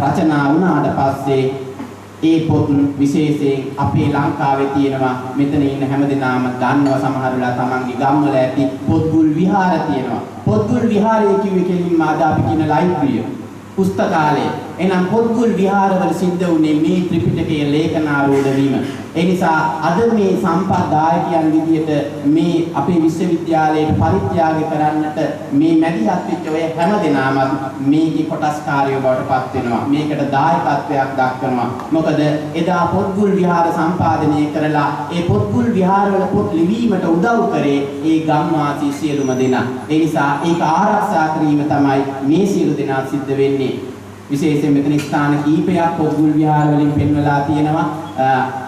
රචනා වුණාට පස්සේ ඒ පොත් විශේෂයෙන් අපේ ලංකාවේ තියෙනවා. මෙතන ඉන්න හැමදෙනාම දන්නවා, සමහරවලා තමන්ගේ ගම්වල ඇති පොත්ගුල් විහාර තියෙනවා. පොත්ගුල් විහාරය කිව්වේ කෙලින්ම අද අපි කියන ලයිබ්‍රරිය, පුස්තකාලය. එනම් පොත්ගුල් විහාරවල සිද්ධ වුණේ මේ ත්‍රිපිටකයේ ලේඛනාරූඪ වීම. ඒ නිසා අද මේ සම්පත්දායකයන් විදියට මේ අපේ විශ්වවිද්‍යාලයට පරිත්‍යාග කරන්නට මේ මැදිහත් වෙච්ච ඔය හැමදෙනාම මේකේ කොටස්කාරයෝ බවට පත් වෙනවා. මේකට දායකත්වයක් දක්වනවා. මොකද එදා පොත්ගුල් විහාර සම්පාදනය කරලා ඒ පොත්ගුල් විහාරවල පොත් ලිවීමට උදව් කරේ ඒ ගම්වාසී සියලුම දෙනා. ඒ නිසා ඒක ආරක්ෂා කිරීම තමයි මේ සියලු දෙනා සිද්ධ වෙන්නේ. විශේෂයෙන් මෙතන ස්ථාන කීපයක් පොත්ගුල් විහාර වලින් පෙන්වලා තියෙනවා.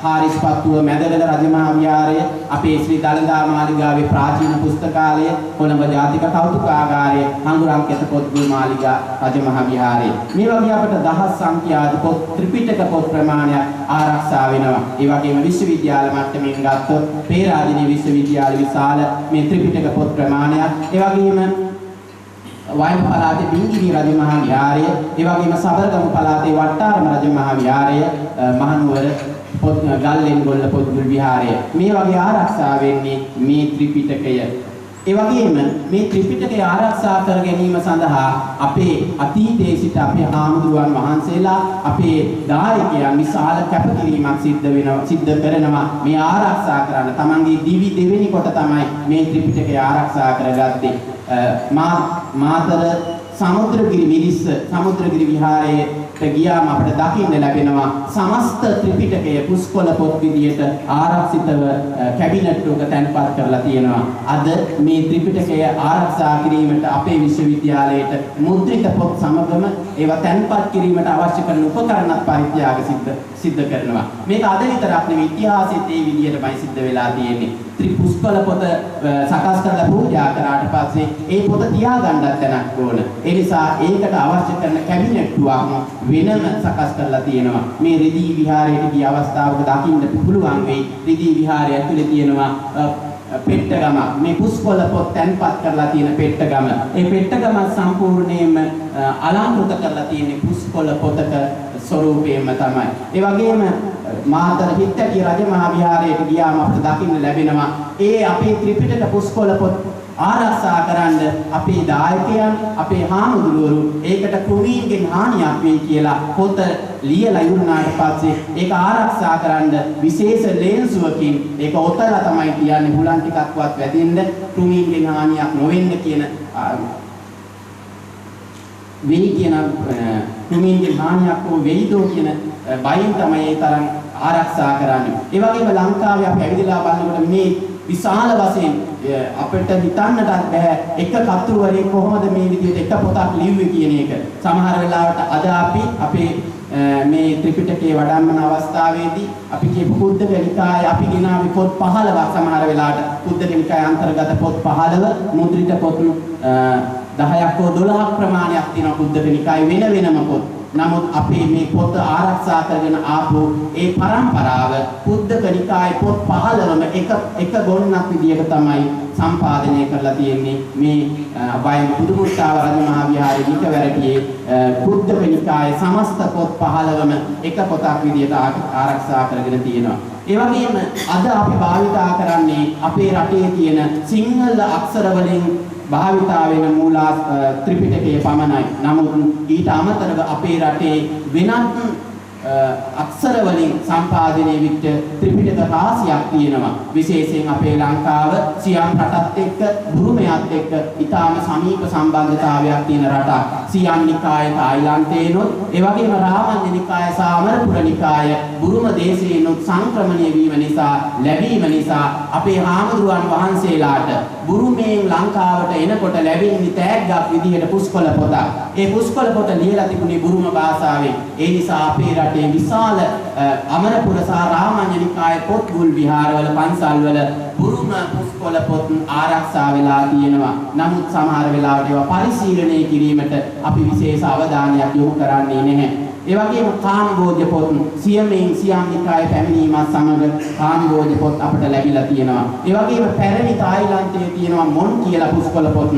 හාරිස්පත්තුව මැදවැල රජමහා විහාරය, අපේ ශ්‍රී දළදා මාලිගාවේ ප්‍රාචීන පුස්තකාලය, කොළඹ ජාතික කෞතුකාගාරය, හංගුරංකෙත පොත්ගුල් මාලිගා රජමහා විහාරය. මේ වගේ අපට දහස් සංඛ්‍යාත පොත් ත්‍රිපිටක පොත් ප්‍රමාණයක් ආරක්ෂා වෙනවා. ඒ වගේම විශ්වවිද්‍යාල මට්ටමින් ගත්තොත් පේරාදෙණිය විශ්වවිද්‍යාල විශාල මේ ත්‍රිපිටක පොත් ප්‍රමාණයක්. ඒ වගේම වයඹ පළාතේ බිංගිරි රජමහා විහාරය, ඒ වගේම සබරගමු පළාතේ වට්ටාරම රජමහා විහාරය, මහනුවර ගල්ලෙන්ගොල්ල පොත්ගුල් විහාරය. මේ වගේ ආරක්ෂා වෙන්නේ මේ ත්‍රිපිටකය. ඒ වගේම මේ ත්‍රිපිටකය ආරක්ෂා කර ගැනීම සඳහා අපේ අතීතයේ සිට අපේ ආමුදුවන් වහන්සේලා අපේ දායකයන් විශාල කැපකිරීමක් සිද්ධ කරනවා මේ ආරක්ෂා කරන්න. තමන්ගේ දිවි දෙවෙනි කොට තමයි මේ ත්‍රිපිටකය ආරක්ෂා කරගත්තේ. මාතර සමුද්‍රගිරි මිරිස්ස සමුද්‍රගිරි විහාරයට ගියාම අපිට දකින්න ලැබෙනවා සමස්ත ත්‍රිපිටකය පුස්කොළ පොත් විදියට ආරක්ෂිතව කැබිනට් එක තැන්පත් කරලා තියෙනවා. අද මේ ත්‍රිපිටකය ආරක්ෂා කිරීමට අපේ විශ්වවිද්‍යාලයට මුද්‍රිත පොත් සමගම ඒවා තැන්පත් කිරීමට අවශ්‍ය කරන උපකරණත් පරිත්‍යාග සිද්ධ කරනවා. මේක අද විතරක් නෙවෙයි ඉතිහාසයේ ඒ විදියටමයි සිද්ධ වෙලා තියෙන්නේ. ත්‍රිපුස්කොළ පොත සකස් කරලා පූජා කරාට පස්සේ ඒ පොත තියාගන්නත් තැනක් ඕන. ඒ නිසා ඒකට අවශ්‍ය කරන කැබිනට්ටුවක් වෙනම සකස් කරලා තියෙනවා. මේ රිදී විහාරයට ගිය අවස්ථාවක දකින්න පුළුවන් වෙයි. රිදී විහාරය ඇතුලේ තියෙනවා පෙට්ටගම. මේ පුස්කොළ පොත් තැන්පත් කරලා තියෙන පෙට්ටගම. ඒ පෙට්ටගම සම්පූර්ණයෙන්ම අලංකృత කරලා තියෙන පුස්කොළ පොතක ස්වරූපයෙන්ම තමයි. ඒ වගේම මාතර හිත්තකී රජමහා විහාරයට ගියාම අපිට දකින්න ලැබෙනවා ඒ අපේ ත්‍රිපිටක පුස්කොළ පොත් ආරක්ෂා කරන්න අපේ දායකයන් අපේ හාමුදුරුවරු ඒකට කුමීන්ගෙන් හානියක් වෙයි කියලා පොත ලියලා ඉවරනාට පස්සේ ඒක ආරක්ෂා කරන්න විශේෂ ලේන්සුවකින් ඒක ඔතලා තමයි කියන්නේ හුලන් ටිකක්වත් වැදින්න කුමීන්ගෙන් හානියක් නොවෙන්න කියන වෙයි කියන කුමීන්ගෙන් හානියක් හෝ වෙයිදෝ කියන බයින් තමයි ඒ තරම් ආරක්ෂා කරන්නේ. ඒ වගේම ලංකාවේ අපි ඇවිදලා බලනකොට මේ විශාල වශයෙන් අපිට හිතන්නට බෑ එක කතුරුවරේ කොහොමද මේ විදිහට එක පොතක් ලිව්වේ කියන එක. සමහර වෙලාවට අද අපි අපේ මේ ත්‍රිපිටකයේ වඩම්මන අවස්ථාවේදී අපි කියපු කුද්දක නිකාය අපි ගෙනාවේ පොත් 15ක් සමහර වෙලාවට කුද්දක නිකාය අන්තර්ගත පොත් 15 මුද්‍රිත පොත් 10ක් හෝ 12ක් ප්‍රමාණයක් තියෙනවා කුද්දක නිකාය වෙනම පොත්. නමුත් අපේ මේ පොත ආරක්ෂා කරගෙන ආපු ඒ පරම්පරාව කුද්දක නිකායේ පොත් 15ම එක ගොන්නක් විදියට තමයි සම්පාදනය කරලා තියෙන්නේ මේ වයඹ පුදුමුත්තාව රජමහා විහාරයේ නිකවැරටියේ කුද්දක නිකායේ සමස්ත පොත් 15ම එක පොතක් විදියට ආරක්ෂා කරගෙන තියෙනවා. ඒ වගේම අද අපි භාවිතා කරන්නේ අපේ රටේ තියෙන සිංහල අක්ෂර වලින් භාවිතා වෙන මූලා ත්‍රිපිටකයේ පමණයි. නමුත් ඊට අමතරව අපේ රටේ වෙනත් අක්ෂර වලින් සම්පාදනය වෙච්ච ත්‍රිපිටක රාශියක් තියෙනවා. විශේෂයෙන් අපේ ලංකාව සියම් රටත් එක්ක බුරුමයත් එක්ක ඊටාම සමීප සම්බන්ධතාවයක් තියෙන රටක්. සියම් නිකාය තායිලන්තේනොත් ඒ වගේම රාමඤ්ඤ නිකාය සහ අමරපුර නිකාය බුරුම දේශේනොත් සංක්‍රමණය වීම නිසා ලැබීම නිසා අපේ හාමුදුරුවන් වහන්සේලාට බුරුමයෙන් ලංකාවට එනකොට ලැබෙන්නේ තෑග්ගක් විදිහට පුස්කොළ පොතක්. ඒ පුස්කොළ පොත ලියලා තිබුණේ බුරුම භාෂාවෙන්. ඒ නිසා අපේ රටේ විශාල අමරපුර සහ රාමඤ්ඤ නිකාය පොත්ගුල් විහාරවල පන්සල්වල බුරුම පුස්කොළ පොත් ආරක්ෂා වෙලා තියෙනවා. නමුත් සමහර වෙලාවට ඒවා පරිශීලනය කිරීමට අපි විශේෂ අවධානයක් යොමු කරන්නේ නැහැ. ඒ වගේම කාම්බෝධ පොත් සියමෙන් සියම් නිකායේ පැමිණීමත් සමග කාම්බෝධ පොත් අපට ලැබිලා තියෙනවා. ඒ වගේම පැරණි තායිලන්තයේ තියෙනවා මොන් කියලා පුස්කොළ පොත්.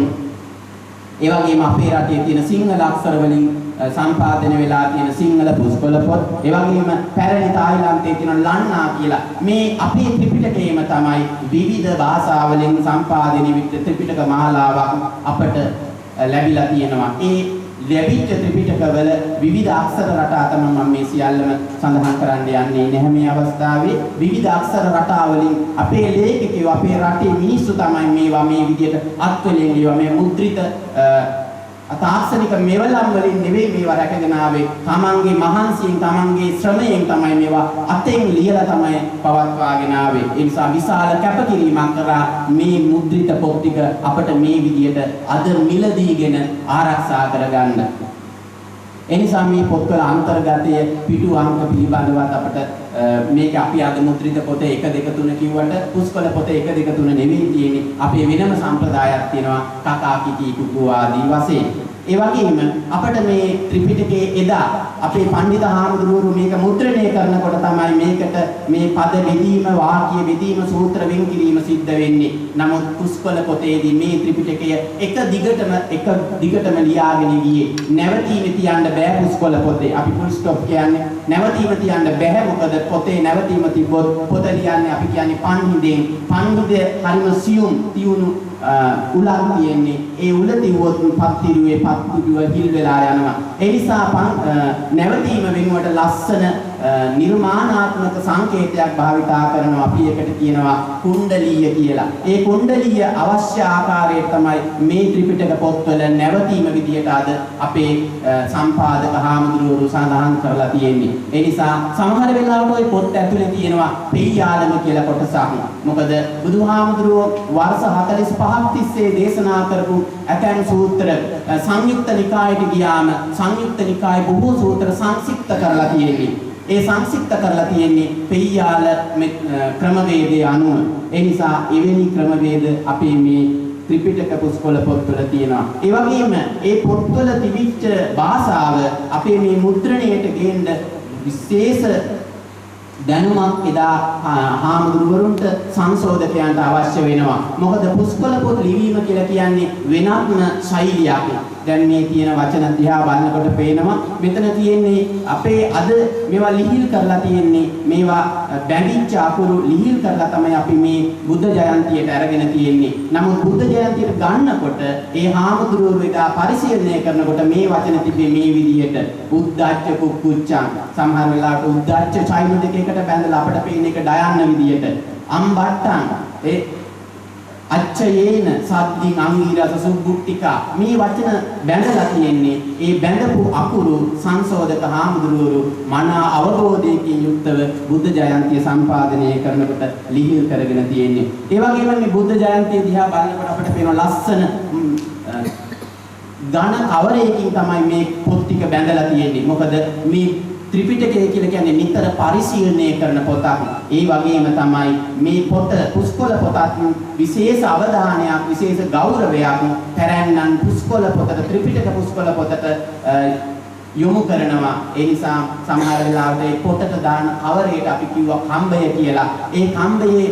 ඒ වගේම අපේ රටේ තියෙන සිංහල අක්ෂර වලින් සම්පාදනය වෙලා තියෙන සිංහල පුස්කොළ පොත්. ඒ වගේම පැරණි තායිලන්තයේ තියෙන ලන්නා කියලා මේ අපේ ත්‍රිපිටකයේම තමයි විවිධ භාෂාවලින් සම්පාදනය වෙච්ච ත්‍රිපිටක මාලාවක් අපට ලැබිලා තියෙනවා. ඒ ලැබිච්ච ත්‍රිපිටකවල විවිධ අක්ෂර රටා තමයි මම මේ සියල්ලම සඳහන් කරන්න යන්නේ නැහැ මේ අවස්ථාවේ. විවිධ අක්ෂර රටා වලින් අපේ ලේඛකයෝ අපේ රටේ මිනිස්සු තමයි මේවා මේ විදිහට අත්වලින් ලියවා මේ මුද්‍රිත තාක්ෂණික මෙවලම් වලින් නෙවෙයි මේවා රැකගෙන ආවේ. තමන්ගේ මහන්සියෙන් තමන්ගේ ශ්‍රමයෙන් තමයි මේවා අතෙන් ලියලා තමයි පවත්වාගෙන ආවේ. ඒ නිසා විශාල කැපකිරීමක් කරා මේ මුද්‍රිත පොත් ටික අපට මේ විදියට අද මිලදීගෙන ආරක්ෂා කරගන්න. එනිසා මේ පොත්වල අන්තර්ගතය පිටු අංක පිළිබඳවත් අපට මේක අපි අද මුද්‍රිත පොතේ 1 2 3 කිව්වට පුස්කොළ පොතේ 1 2 3 නෙවෙයි තියෙන්නේ. අපේ වෙනම සම්ප්‍රදායක් තියෙනවා කකා කිකි කුකු ආදී වශයෙන්. ඒ වගේම අපිට මේ ත්‍රිපිටකයේ එදා අපේ පඬිත හාමුදුරුවෝ මේක මුද්‍රණය කරනකොට තමයි මේකට මේ පද බෙදීම, වාක්‍ය බෙදීම, සූත්‍ර වෙන් කිරීම සිද්ධ වෙන්නේ. නමුත් පුස්කොළ පොතේදී මේ ත්‍රිපිටකය එක දිගටම ලියාගෙන ගියේ. නැවතීම තියන්න බෑ පුස්කොළ පොතේ. අපි ෆුල් ස්ටොප් කියන්නේ නැවතීම තියන්න බෑ. මොකද පොතේ නැවතීම තිබ්බොත් පොත ලියන්නේ අපි කියන්නේ පන්හිඳෙන්. පන්හිඳ හරිම සියුම් තියුණු උලක් තියෙන්නේ. ඒ උල තියුවොත් පත්තිරුවේ පත්තිරුව හිල් වෙලා යනවා. ඒ නිසා නැවතීම වෙනුවට ලස්සන නිර්මාණාත්මක සංකේතයක් භාවිතා කරනවා. අපි ඒකට කියනවා කුණ්ඩලීය කියලා. ඒ කුණ්ඩලීය අවශ්‍ය ආකාරයට තමයි මේ ත්‍රිපිටක පොත්වල නැවතීම විදියට අද අපේ සම්පාදක හාමුදුරුවෝ සඳහන් කරලා තියෙන්නේ. ඒ නිසා සමහර වෙලාවට ওই පොත් ඇතුලේ තියෙනවා පෙయ్యాලම කියලා කොටසක්. මොකද බුදුහාමුදුරුවෝ වර්ෂ 45ක් තිස්සේ දේශනා කරපු ඇතැම් සූත්‍ර සංයුක්ත නිකායට ගියාම සංයුක්ත නිකායේ බොහෝ සූත්‍ර සංක්ෂිප්ත කරලා තියෙන්නේ. ඒ සංක්ෂිප්ත කරලා තියෙන්නේ පෙయ్యాල ක්‍රමවේදයේ අනුව. ඒ නිසා එවැනි ක්‍රමවේද අපේ මේ ත්‍රිපිටක පුස්කොළ පොත්වල තියෙනවා. ඒ වගේම ඒ පොත්වල තිබිච්ච භාෂාව අපේ මේ මුද්‍රණයට ගේන්න විශේෂ දැනුමක් එදා හාමුදුරුවරුන්ට සංශෝධකයන්ට අවශ්‍ය වෙනවා. මොකද පුස්කොළ පොත් ලිවීම කියලා කියන්නේ වෙනත්ම ශෛලියක්. දැන් මේ තියෙන වචන දිහා බලනකොට පේනවා මෙතන තියෙන්නේ අපේ අද මේවා ලිහිල් කරලා තියෙන්නේ මේවා බැඳිච්ච අකුරු ලිහිල් කරලා තමයි අපි මේ බුද්ධ ජයන්තියට අරගෙන තියෙන්නේ. නමුත් බුද්ධ ජයන්තියට ගන්නකොට ඒ හාමුදුරුවෝ එදා පරිශීලනය කරනකොට මේ වචන තිබේ මේ විදිහට උද්දච්ච කුක්කුච්චං. සමහර වෙලාවට උද්දච්ච චෛත්‍ය දෙකකට බැඳලා අපිට පේන එක ඩයන්න විදිහට අම්බට්ටං ඒ අච්චයේන සද්දින් අංගීරස සුබ්බුට්ටිකා මේ වචන බැඳලා තියෙන්නේ. ඒ බැඳපු අකුරු සංශෝධක හාමුදුරුවෝ මනා අවබෝධයකින් යුක්තව බුද්ධ ජයන්තිය සම්පාදනය කරනකොට ලිහිල් කරගෙන තියෙන්නේ. ඒ වගේම මේ බුද්ධ ජයන්තිය දිහා බලනකොට අපිට පේන ලස්සන ඝන කවරයකින් තමයි මේ පොත් ටික බැඳලා තියෙන්නේ. මොකද මේ ත්‍රිපිටකය කියලා කියන්නේ නිතර පරිශීලනය කරන පොතක්. ඒ වගේම තමයි මේ පොත පුස්කොළ පොතත් විශේෂ අවධානයක්, විශේෂ ගෞරවයක් පැරැන්නන් පුස්කොළ පොතට, ත්‍රිපිටක පුස්කොළ පොතට යොමු කරනවා. ඒ නිසා සමහර වෙලාවට ඒ පොතට දාන කවරේට අපි කිව්වා කම්බය කියලා. ඒ කම්බයේ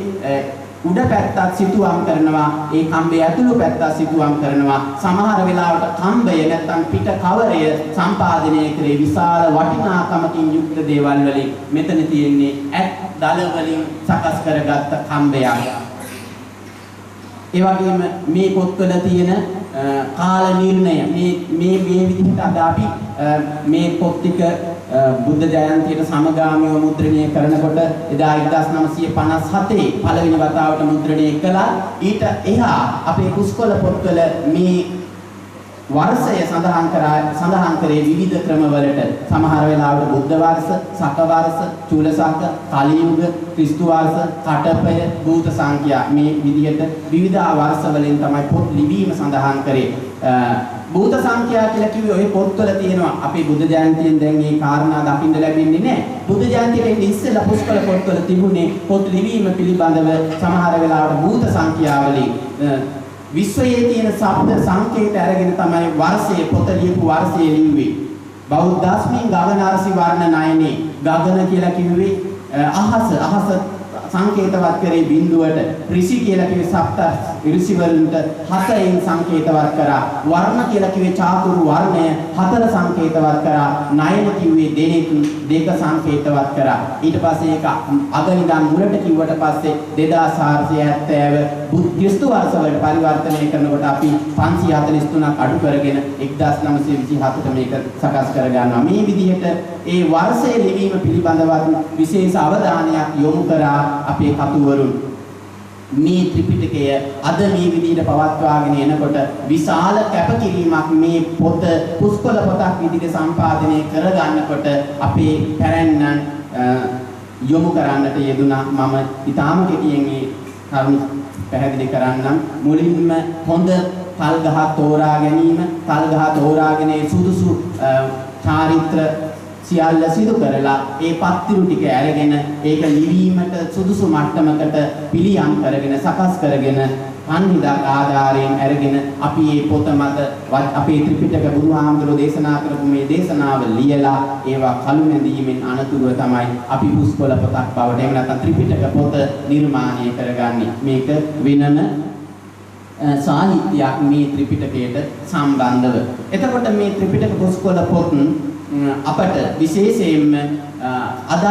උඩ පැත්තක් සිතුවම් කරනවා, ඒ කම්බේ ඇතුළු පැත්තක් සිතුවම් කරනවා. සමහර වෙලාවට කම්බය නැත්නම් පිට කවරය සම්පාදනය කරේ විශාල වටිනාකමකින් යුක්ත දේවල් වලින්. මෙතන තියෙන්නේ ඇත් දල වලින් සකස් කරගත්ත කම්බයක්. ඒ වගේම මේ පොත්වල තියෙන කාල නිර්ණය මේ විදිහට අද අපි මේ පොත් ටික බුද්ධ ජයන්තියට සමගාමීව මුද්‍රණය කරනකොට එදා 1957 පළවෙනි වතාවට මුද්‍රණය කළා. ඊට එහා අපේ පුස්කොළ පොත්වල මේ වර්ෂය සඳහන් කරේ විවිධ ක්‍රමවලට. සමහර වෙලාවට බුද්ධ වර්ෂ, සක වර්ෂ, චූලසක, කලියුග, ක්‍රිස්තු වර්ෂ, කටපය, භූත සංඛ්‍යා මේ විදිහට විවිධ වර්ෂ වලින් තමයි පොත් ලිවීම සඳහන් කරේ. භූත සංඛ්‍යා කියලා කිව්වේ ඔය පොත්වල තියෙනවා. අපේ බුද්ධ ජයන්තියෙන් දැන් මේ කාරණා දකින්න ලැබෙන්නේ නැහැ. බුද්ධ ජයන්තියෙන් ඉස්සෙල්ලා පුස්කොළ පොත්වල තිබුණේ පොත් ලිවීම පිළිබඳව සමහර වෙලාවට භූත සංඛ්‍යාවලින් විශ්වයේ තියෙන ශබ්ද සංකේත අරගෙන තමයි වර්ෂයේ පොත ලියපු වර්ෂයේ ලිව්වේ. බෞද්ධාස්මින් ගගනාරසි වර්ණ නයනේ. ගගන කියලා කිව්වේ අහස සංකේතවත් කරේ බිඳුවට. ඍෂි කියලා කිව්වේ සප්ත ඍෂි වලට හතෙන් සංකේතවත් කරා. වර්ණ කියලා කිව්වේ චාතුරු වර්ණය හතර සංකේතවත් කරා. නයන කිව්වේ දෙක සංකේතවත් කරා. ඊට පස්සේ ඒක අගනිදන් මුලට කිව්වට පස්සේ 2470 ක්‍රිස්තු වර්ෂ වලට පරිවර්තනය කරනකොට අපි 543ක් අඩු කරගෙන 1927ට මේක සකස් කර ගන්නවා. මේ විදිහට ඒ වර්ෂයේ ලිවීම පිළිබඳව විශේෂ අවධානයක් යොමු කරා අපේ කතුවරුන්. මේ ත්‍රිපිටකය අද මේ විදිහට පවත්වාගෙන එනකොට විශාල කැපකිරීමක් මේ පොත පුස්කොළ පොතක් විදිහට සම්පාදනය කරගන්නකොට අපේ පැරැන්නන් යොමු කරන්නට යෙදුණා. මම ඊටාම කෙටියෙන් මේ කරුණු පැහැදිලි කරන්නම්. මුලින්ම හොඳ තල් ගහ තෝරා ගැනීම, තල් ගහ තෝරාගෙන සුදුසු චාරිත්‍ර සියල්ල සිදු කරලා ඒ පත්තිරු ටික අරගෙන ඒක ලිවීමට සුදුසු මට්ටමකට පිළියම් කරගෙන සකස් කරගෙන පන්හිදක් ආධාරයෙන් අරගෙන අපි මේ පොත මත අපේ ත්‍රිපිටක බුදුහාමුදුරෝ දේශනා කරපු මේ දේශනාව ලියලා ඒවා කළු නැදීමෙන් අනතුරුව තමයි අපි පුස්කොළ පොතක් බවට එහෙම නැත්නම් ත්‍රිපිටක පොත නිර්මාණය කරගන්නේ. මේක වෙනම සාහිත්‍යයක් මේ ත්‍රිපිටකයට සම්බන්ධව. එතකොට මේ ත්‍රිපිටක පුස්කොළ පොත් අපට විශේෂයෙන්ම අදත්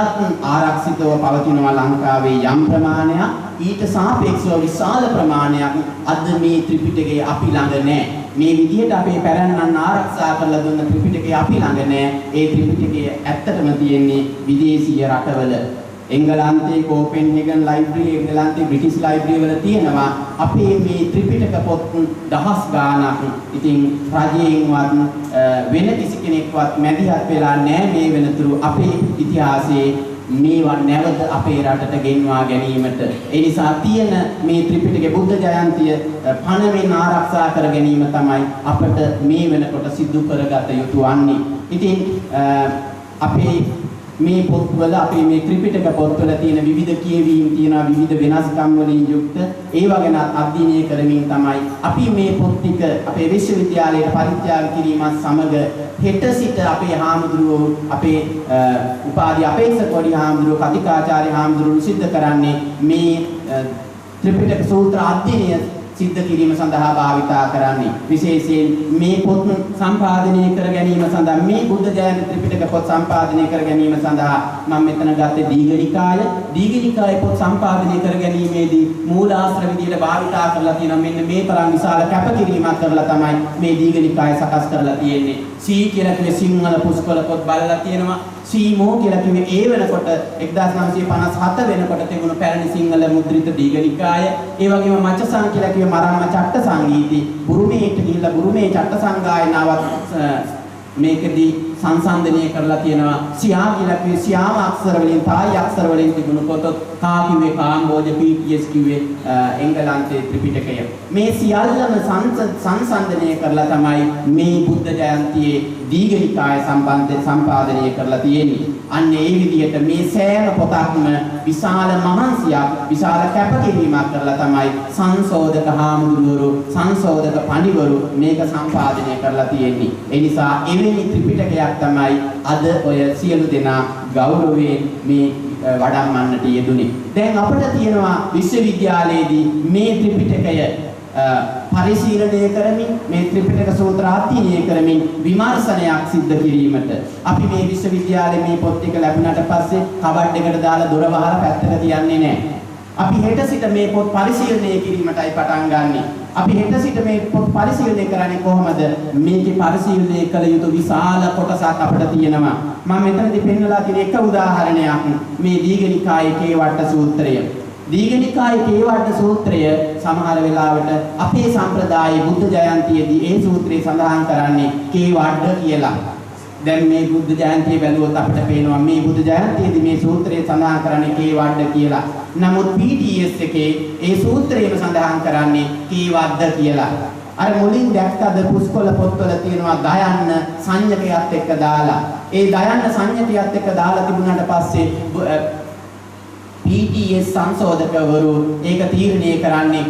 ආරක්ෂිතව පවතිනවා ලංකාවේ යම් ප්‍රමාණයක්. ඊට සාපේක්ෂව විශාල ප්‍රමාණයක් අද මේ ත්‍රිපිටකයේ අපි ළඟ නැහැ. මේ විදිහට අපේ පැරණියන් ආරක්ෂා කරලා දුන්න ත්‍රිපිටකය අපි ළඟ නැහැ. ඒ ත්‍රිපිටකය ඇත්තටම තියෙන්නේ විදේශීය රටවල. එංගලන්තයේ කෝපෙන්හෙගන් ලයිබ්‍රරි, එංගලන්තයේ බ්‍රිටිෂ් ලයිබ්‍රරි වල තියෙනවා අපේ මේ ත්‍රිපිටක පොත් දහස් ගාණක්. ඉතින් රජයෙන්වත් වෙන කිසි කෙනෙක්වත් මැදිහත් වෙලා නැහැ මේ වෙනතුරු අපේ ඉතිහාසයේ මේවා නැවත අපේ රටට ගෙන්වා ගැනීමට. ඒ නිසා තියෙන මේ ත්‍රිපිටක බුද්ධ ජයන්තිය පණවෙන් ආරක්ෂා කර ගැනීම තමයි අපට මේ වෙනකොට සිදු කරගත යුතු වන්නේ. ඉතින් අපේ මේ පොත්වල අපේ මේ ත්‍රිපිටක පොත්වල තියෙන විවිධ කියවීම් තියෙනවා, විවිධ වෙනස්කම් වලින් යුක්ත ඒවා ගැන අධ්‍යයනය කරමින් තමයි අපි මේ පොත් ටික අපේ විශ්වවිද්‍යාලයට පරිත්‍යාග කිරීමත් සමග හෙට සිට අපේ හාමුදුරුවෝ අපේ උපාධි අපේක්ෂක වඩි හාමුදුරුවෝ කතිකාචාර්ය හාමුදුරුවෝ සිද්ධ කරන්නේ මේ ත්‍රිපිටක සූත්‍ර අධ්‍යයනය සිද්ධ කිරීම සඳහා භාවිතා කරන්නේ. විශේෂයෙන් මේ පොත් සම්පාදනය කර ගැනීම සඳහා මේ බුද්ධ ජයන්ති ත්‍රිපිටක පොත් සම්පාදනය කර ගැනීම සඳහා මම මෙතන ගත්තේ දීඝනිකාය. දීඝනිකාය පොත් සම්පාදනය කර ගැනීමේදී මූලාශ්‍ර විදියට භාවිතා කරලා තියෙනවා. මෙන්න මේ තරම් විශාල කැපකිරීමක් කරලා තමයි මේ දීඝනිකාය සකස් කරලා තියෙන්නේ. සී කියලා කිව්වේ සිංහල පුස්කොළ පොත් බලලා තියෙනවා. සීමෝ කියලා කිව්වේ ඒ වෙනකොට 1957 වෙනකොට තිබුණු පැරණි සිංහල මුද්‍රිත දීඝනිකාය. ඒ වගේම මච්චසං කියලා කිව්වේ මරාම චට්ට සංගීති. බුරුමේට ගිහිල්ලා බුරුමේ චට්ට සංගායනාවත් මේකදී සංසන්දනය කරලා තියෙනවා. සියා කියලා කිව්වේ සියාම අක්ෂර වලින් තායි අක්ෂර වලින් තිබුණු පොත. කා කිව්වේ කාම්බෝජ, පීටීඑස් කිව්වේ එංගලන්තයේ ත්‍රිපිටකය. මේ සියල්ලම සංසන්දනය කරලා තමයි මේ බුද්ධ ජයන්තියේ දීඝනිකාය සම්පාදනය කරලා තියෙන්නේ. අන්න ඒ විදිහට මේ සෑම පොතක්ම විශාල මහන්සියක්, විශාල කැපකිරීමක් කරලා තමයි සංශෝධක හාමුදුරුවෝ, සංශෝධක පඬිවරු මේක සම්පාදනය කරලා තියෙන්නේ. ඒ නිසා එවැනි ත්‍රිපිටකයක් තමයි අද ඔය සියලු දෙනා ගෞරවයෙන් මේ වඩම්මන්නට යෙදුනේ. දැන් අපිට තියෙනවා විශ්වවිද්‍යාලයේදී මේ ත්‍රිපිටකය පරිශීලනය කරමින් මේ ත්‍රිපිටක සූත්‍ර අධ්‍යයනය කරමින් විමර්ශනයක් සිද්ධ කිරීමට අපි මේ විශ්වවිද්‍යාලයේ මේ පොත් ටික ලැබුණාට පස්සේ කබඩ් එකට දාලා දොර වහලා පැත්තක තියන්නේ නැහැ. අපි හෙට සිට මේ පොත් පරිශීලනය කිරීමටයි පටන් ගන්නෙ. අපි හෙට සිට මේ පොත් පරිශීලනය කරන්නේ කොහොමද? මේකේ පරිශීලනය කළ යුතු විශාල කොටසක් අපිට තියෙනවා. මම මෙතනදී පෙන්නලා තියෙන එක උදාහරණයක් මේ දීඝනිකායේ කේවට්ට සූත්‍රය. දීඝනිකායේ කේවට්ට සූත්‍රය සමහර වෙලාවට අපේ සම්ප්‍රදායේ බුද්ධ ජයන්තියේදී ඒ සූත්‍රය සඳහන් කරන්නේ කේවඩ කියලා. දැන් මේ බුද්ධ ජයන්තිය බැලුවොත් අපිට පේනවා මේ බුද්ධ ජයන්තියේදී මේ සූත්‍රය සඳහන් කරන්නේ කේවඩ කියලා. නමුත් PTS එකේ ඒ සූත්‍රයම සඳහන් කරන්නේ කේවද්ද කියලා. අර මුලින් දැක්කද පුස්කොළ පොත්වල තියෙනවා දයන්න සංඥකයත් එක්ක දාලා. ඒ දයන්න සංඥකයත් එක්ක දාලා තිබුණාට පස්සේ PTS සංශෝධකවරු ඒක තීරණය කරන්නේ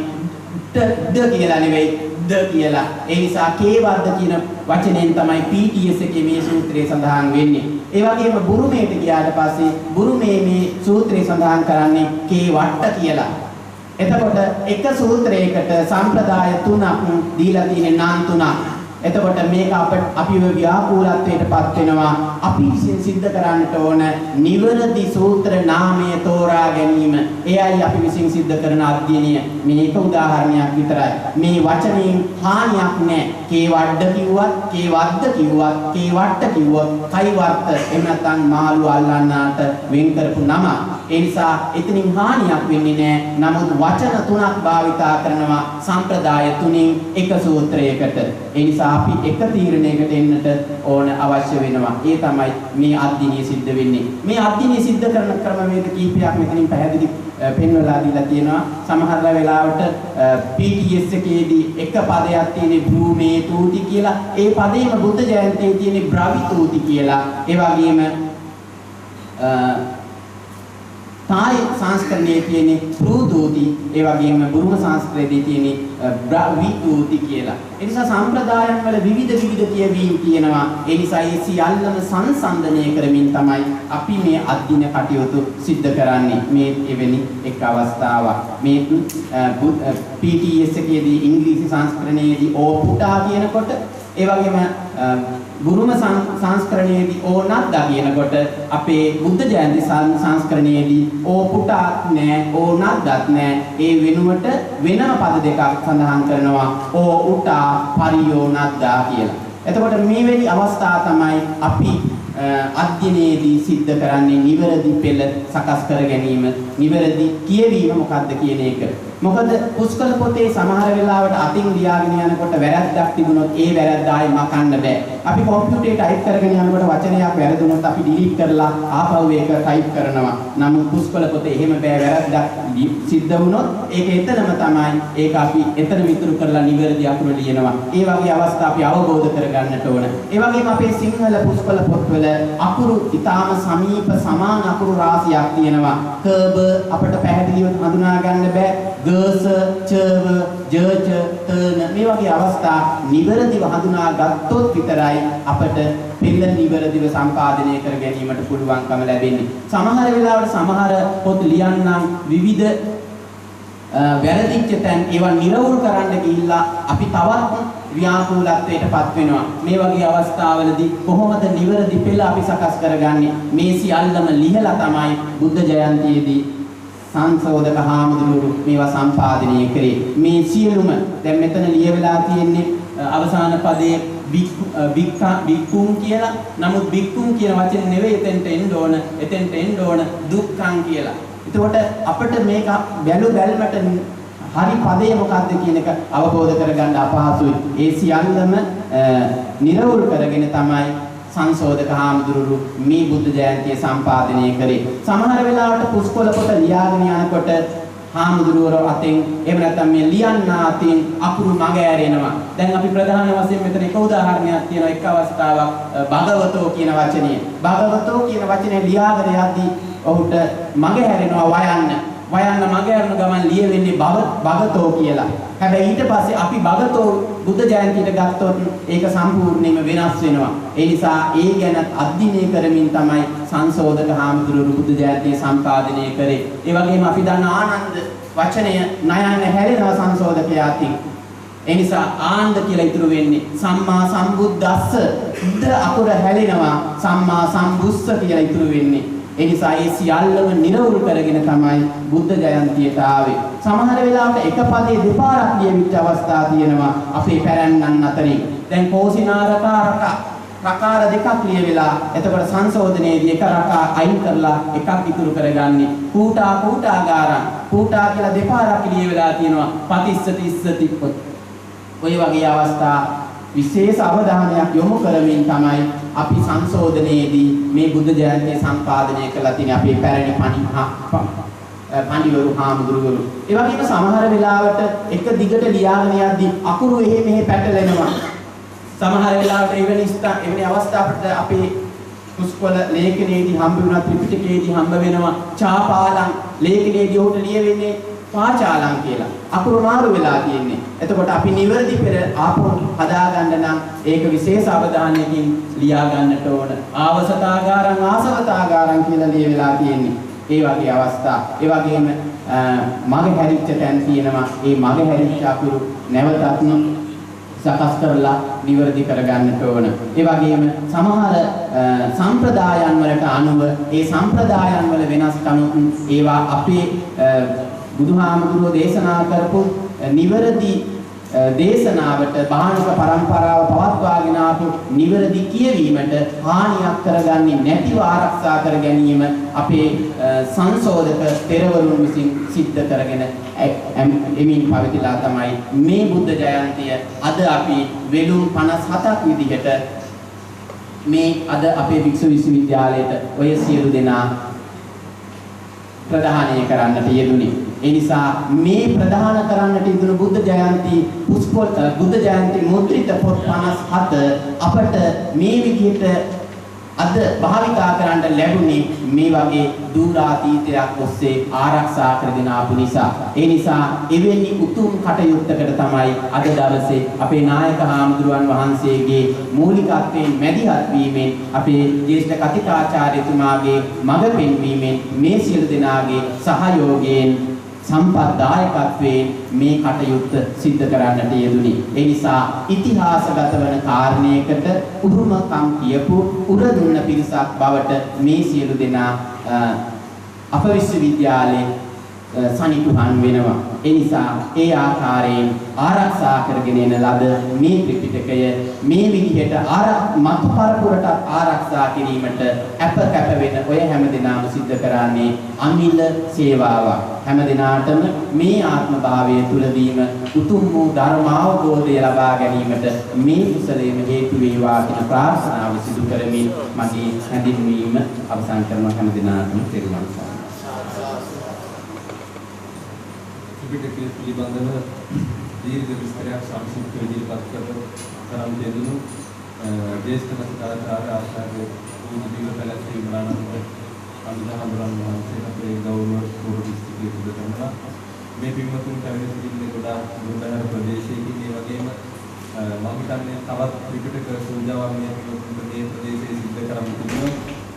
ද කියලා නෙවෙයි ද කියලා. ඒ නිසා කේවද්ද කියන වචනයෙන් තමයි PTS එකේ මේ සූත්‍රය සඳහන් වෙන්නේ. ඒ වගේම බුරුමේට ගියාට පස්සේ බුරුමේ මේ සූත්‍රය සඳහන් කරන්නේ කේවට්ට කියලා. එතකොට එක සූත්‍රයකට සම්ප්‍රදාය තුනක් දීලා තියෙන නම් තුනක්. එතකොට මේක අපිව ව්‍යාකූලත්වයටපත් වෙනවා. අපි විසින් සිද්ධ කරන්නට ඕන නිවැරදි සූත්‍ර නාමය තෝරා ගැනීම. එයයි අපි විසින් සිද්ධ කරන අධ්‍යයනය. මේක උදාහරණයක් විතරයි. මේ වචනයෙන් හානියක් නැහැ. කේවඩ කිව්වත්, කේවද්ද කිව්වත්, කේවට්ට කිව්වත්, කයිවර්ත එහෙම නැත්නම් මාළු අල්ලන්නාට වෙන් කරපු නම. ඒ නිසා එතනින් හානියක් වෙන්නේ නැහැ. නමුත් වචන තුනක් භාවිතා කරනවා සම්ප්‍රදාය තුنين එක සූත්‍රයකට. ඒ නිසා අපි එක තීරණයකට එන්නට ඕන අවශ්‍ය වෙනවා. ඒ තමයි මේ අධ්‍යයනය සිද්ධ වෙන්නේ. මේ අධ්‍යයනය සිද්ධ කරන ක්‍රමවේද කීපයක් මෙතනින් පැහැදිලි පෙන්වලා දීලා තියෙනවා. සමහර වෙලාවට PTS එකේදී එක පදයක් තියෙන භූමේ තූති කියලා. ඒ පදේම බුද්ධ ජයන්තියේ තියෙන බ්‍රවි තූති කියලා. ඒ වගේම තායි සංස්කරණයේ තියෙන ප්‍රූදෝති ඒ වගේම බුරුම සංස්කෘතියේ තියෙන විදෝති කියලා. ඒ නිසා සම්ප්‍රදායන් වල විවිධ කියවීම් තියෙනවා. ඒ නිසා ඒ සියල්ලම සංසන්දනය කරමින් තමයි අපි මේ අධ්‍යයන කටයුතු සිද්ධ කරන්නේ. මේ එවැනි එක් අවස්ථාවක්. මේ PTS එකේදී ඉංග්‍රීසි සංස්කරණයේදී ඕපුටා කියනකොට ඒ වගේම බුරුම සංස්කරණයේදී ඕනත්දා කියනකොට අපේ බුද්ධ ජයන්ති සංස්කරණයේදී ඕපුටාත් නෑ ඕනත්දත් නෑ ඒ වෙනුවට වෙනම පද දෙකක් සඳහන් කරනවා ඕඋටා පරියෝනත්දා කියලා. එතකොට මේ වෙලි අවස්ථා තමයි අපි අධ්‍යයනයේදී සිද්ධ කරන්නේ නිවැරදි පෙළ සකස් කර ගැනීම, නිවැරදි කියවීම මොකක්ද කියන එක. මොකද පුස්කොළ පොතේ සමහර වෙලාවට අතින් ලියාගෙන යනකොට වැරද්දක් තිබුණොත් ඒ වැරද්ද ආයෙ මකන්න බෑ. අපි කම්පියුටරේ ටයිප් කරගෙන යනකොට වචනයක් වැරදුනොත් අපි ඩිලීට් කරලා ආපහු ඒක ටයිප් කරනවා. නමුත් පුස්කොළ පොතේ එහෙම බෑ. වැරද්දක් සිද්ධ වුණොත් ඒක එතනම තමයි. ඒක අපි එතන විතර කරලා නිවැරදි අකුර ලියනවා. ඒ වගේ අවස්ථා අපි අවබෝධ කරගන්නට ඕන. ඒ වගේම අපේ සිංහල පුස්කොළ පොත්වල අකුරු ඊටාම සමීප සමාන අකුරු රාශියක් තියෙනවා. කබ අපිට පැහැදිලිව හඳුනා ගන්න බෑ. ගස, චව, ජච, තන මේ වගේ අවස්ථා නිවැරදිව හඳුනා ගත්තොත් විතරයි අපට පෙළ නිවැරදිව සම්පාදනය කර ගැනීමට පුළුවන්කම ලැබෙන්නේ. සමහර වෙලාවට සමහර පොත් ලියන්නම් විවිධ වැරදිච්ච තැන් ඒවා නිරවුල් කරන්න ගිහිල්ලා අපි තවත් ව්‍යාකූලත්වයටපත් වෙනවා. මේ වගේ අවස්ථාවලදී කොහොමද නිවැරදි පෙළ අපි සකස් කරගන්නේ? මේ සියල්ලම ලිහලා තමයි බුද්ධ ජයන්තියේදී සංශෝධක හාමුදුරුවෝ මේවා සම්පාදනය කරේ. මේ සියලුම දැන් මෙතන ලියවිලා තියෙන්නේ අවසාන පදයේ බික්කුම් කියලා. නමුත් බික්කුම් කියන වචනේ නෙවෙයි එතෙන්ට එන්න ඕන දුක්ඛං කියලා. එතකොට අපිට මේක බැලුමට හරි පදය මොකක්ද කියන එක අවබෝධ කරගන්න අපහසුයි. ඒ සියල්ලම නිරවුල් කරගෙන තමයි සංශෝධක හාමුදුරුවෝ මේ බුද්ධ ජයන්තිය සම්පාදනය කරේ. සමහර වෙලාවට පුස්කොළ පොත ලියාගෙන යනකොට හාමුදුරුවෝ අතෙන් එහෙම නැත්නම් මේ ලියන්න අතින් අකුරු මග ඇරෙනවා. දැන් අපි ප්‍රධාන වශයෙන් මෙතන එක උදාහරණයක් තියෙනවා. එක් අවස්ථාවක් භගවතෝ කියන වචනය. භගවතෝ කියන වචනේ ලියාගෙන යද්දී ඔහුට මග ඇරෙනවා වයන්න මග ඇරෙන ගමන් ලියවෙන්නේ භගතෝ කියලා. හැබැයි ඊට පස්සේ අපි භගතෝ බුද්ධ ජයන්තියට ගත්තොත් ඒක සම්පූර්ණයෙන්ම වෙනස් වෙනවා. ඒ නිසා ඒ ගැන අධ්‍යයනය කරමින් තමයි සංශෝධක හාමුදුරුවෝ බුද්ධ ජයන්තිය සම්පාදනය කරේ. ඒ වගේම අපි දන්න ආනන්ද වචනය නයන හැලෙනවා සංශෝධකයාටින්. ඒ නිසා ආනන්ද කියලා ඉතුරු වෙන්නේ සම්මා සම්බුද්දස්ස. ද අකුර හැලෙනවා සම්මා සම්බුස්ස කියලා ඉතුරු වෙන්නේ. ඒ නිසා ඒ සියල්ලම නිරවුල් කරගෙන තමයි බුද්ධ ජයන්තියට ආවේ. සමහර වෙලාවට එක පදේ දෙපාරක් ලියවිච්ච අවස්ථා තියෙනවා අපේ පැරණන් අතරින්. දැන් රකාර දෙකක් ලියවිලා එතකොට සංශෝධනයේදී එක රකා අයින් කරලා එකක් ඉතුරු කරගන්නේ. කූටාගාරං කූටා කියලා දෙපාරක් ලියවිලා තියෙනවා. පතිස්සති ඔය වගේ අවස්ථා විශේෂ අවධානයක් යොමු කරමින් තමයි අපි සංශෝධනයේදී මේ බුද්ධ ජයන්තිය සම්පාදනය කළා තියෙන අපේ පැරණි පඬිවරු හාමුදුරුවරු. ඒ වගේම සමහර වෙලාවට එක දිගට ලියාගෙන යද්දී අකුරු මෙහෙ පැටලෙනවා. සමහර වෙලාවට එවැනි අවස්ථාවකට අපේ පුස්කොළ ලේඛනයේදී හම්බ වෙනවා, ත්‍රිපිටකයේදී හම්බ වෙනවා චාපාලං ලේඛනයේදී උට ලියවෙන්නේ පාචාලං කියලා. අකුරු මාරු වෙලා තියෙන්නේ. එතකොට අපි නිවැරදි පෙර ආපහු හදාගන්න නම් ඒක විශේෂ අවධානයකින් ලියා ගන්නට ඕන. ආසවතාගාරං කියලා ලියවිලා තියෙන්නේ. ඒ වගේ අවස්ථා. ඒ වගේම මග හැරිච්ච තැන් තියෙනවා. ඒ මග හැරිච්ච අකුරු නැවතත් සකස් කරලා නිවැරදි කරගන්නට ඕන. ඒ වගේම සමහර සම්ප්‍රදායන් වලට අනුව ඒ සම්ප්‍රදායන් වල වෙනස්කම් ඒවා අපේ බුදුහාමුදුරුවෝ දේශනා කරපු නිවැරදි දේශනාවට බාහිර පරම්පරාව පවත්වාගෙන ආපු නිවැරදි කියවීමට හානියක් කරගන්නේ නැතිව ආරක්ෂා කර ගැනීම අපේ සංශෝධක පෙරවරුන් විසින් සිද්ධ කරගෙන එමින් පවතිලා තමයි මේ බුද්ධ ජයන්තිය අද අපි වෙළුම් 57ක් විදිහට මේ අද අපේ වික්ෂු විශ්වවිද්‍යාලයට ඔය සියලු දෙනා ප්‍රධානය කරන්නට යෙදුනේ. ඒ නිසා මේ ප්‍රධාන කරන්නට යෙදුණු බුද්ධ ජයන්ති බුද්ධ ජයන්ති මුද්‍රිත පොත් 57 අපට මේ විදිහට අද භාවිතා කරන්න ලැබුණේ මේ වගේ දුරාතීතයක් ඔස්සේ ආරක්ෂා කරගෙන ආපු නිසා. ඒ නිසා එවැනි උතුම් කටයුත්තකට තමයි අද දවසේ අපේ නායක හාමුදුරුවන් වහන්සේගේ මූලිකත්වයෙන් මැදිහත් වීමෙන් අපේ ජ්‍යෙෂ්ඨ කතිකාචාර්යතුමාගේ මඟ පෙන්වීමෙන් මේ සියලු දෙනාගේ සහයෝගයෙන් සම්පත්දායකත්වයෙන් මේ කටයුත්ත සිද්ධ කරන්නට යෙදුනි. ඒ නිසා ඉතිහාසගත වන කාරණයකට උරුමකම් කියපු උරදුන්න පිරිසක් බවට මේ සියලු දෙනා අප විශ්වවිද්‍යාලයේ සනිටුහන් වෙනවා. ඒ නිසා ඒ ආකාරයෙන් ආරක්ෂා කරගෙන එන ලද මේ ත්‍රිපිටකය මේ විදිහට මතු පරපුරට ආරක්ෂා කිරීමට අප කැප වෙන ඔය හැම දිනම සිද්ධ කරන්නේ අමිල සේවාවක්. හැම දිනාටම මේ ආත්ම භාවය තුලදීම උතුම් වූ ධර්ම අවබෝධය ලබා ගැනීමට මේ කුසලයේම හේතු වේවා කියන ප්‍රාර්ථනාව සිදු කරමින් මගේ හැඳින්වීම අවසන් කරන හැම දිනාටම තෙරුවන් සරණයි. ත්‍රිපිටකයේ පිළිබඳව දීර්ඝ විස්තරයක් සංක්ෂිප්ත ඉදිරිපත් කරන දෙදුණු දේශක කතිකාචාර්ය ආචාර්ය උදිවිව පැලැස්සේ මරණන්ත අනුදහඳුරන් වහන්සේ අපේ ගෞරව පූර්ව දිස්ත්‍රික්කයේ සිදු කරනවා. මේ පින්වතුන් පැමිණ සිටින්නේ ගොඩාක් දුර්ලභ ප්‍රදේශයකින්. ඒ වගේම මම හිතන්නේ තවත් ත්‍රිපිටක පූජාවක් මේ පින්වතුන් මේ ප්‍රදේශයේ සිදු කරන්න තිබුණා.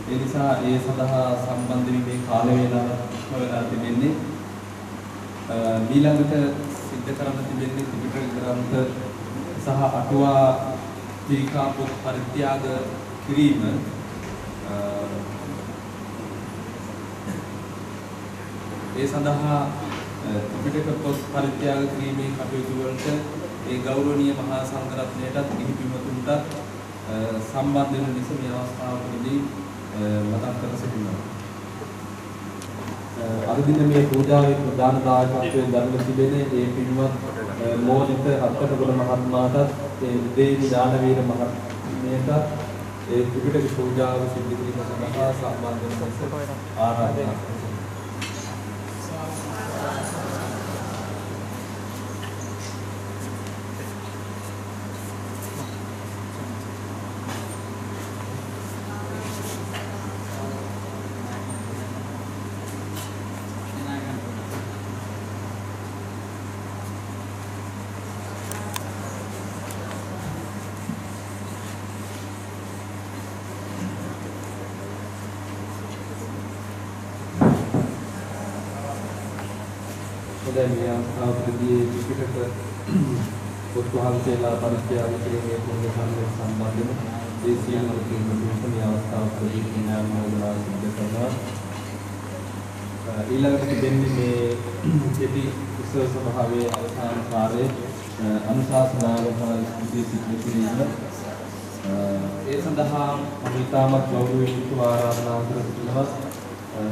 ඒ නිසා ඒ සඳහා සම්බන්ධ වීමේ කාල වේලාව වෙලා තිබෙන්නේ. ඊළඟට සිද්ධ කරන්න තිබෙන්නේ ත්‍රිපිටක ග්‍රන්ථ සහ අටුවා ටීකා පොත් පරිත්‍යාග කිරීම. ඒ සඳහා ත්‍රිපිටක පොත් පරිත්‍යාග කිරීමේ කටයුතු වලට ඒ ගෞරවනීය මහා සංඝරත්නයටත් ගිහි පින්වතුන්ටත් සම්බන්ධ වෙන නිසා මේ අවස්ථාවේදී මතක් කර සිටිනවා. අද දින මේ පූජාවේ ප්‍රධාන දායකත්වයෙන් දරන තිබෙන්නේ ඒ පින්වත් මෝදිත අත්තටගොඩ මහත්මයාටත් ඒ දේවි දානවීර මහත්මියට ඒ ත්‍රිපිටක පූජාව සිදු කිරීම සඳහා සම්බන්ධ වෙන කොටස ආරාධනා කරනවා. මේ අවස්ථාවේදී ත්‍රිපිටක පොත් වහන්සේලා පරිත්‍යාග කිරීමේ පුණ්‍ය සම්මාන සම්බන්ධව ඒ සියලු කෙනෙකුට මේ අවස්ථාවේදී නාම මොහොතලා සිදු කරනවා. ඊළඟට තිබෙන්නේ මේ දෙවි උත්සව සභාවේ අවසාන කාර්යයේ අනුශාසනාව සහ සිදු කිරීම. ඒ සඳහා මම ඉතාමත් ගෞරවයෙන් යුතුව ආරාධනා කර සිටිනවා.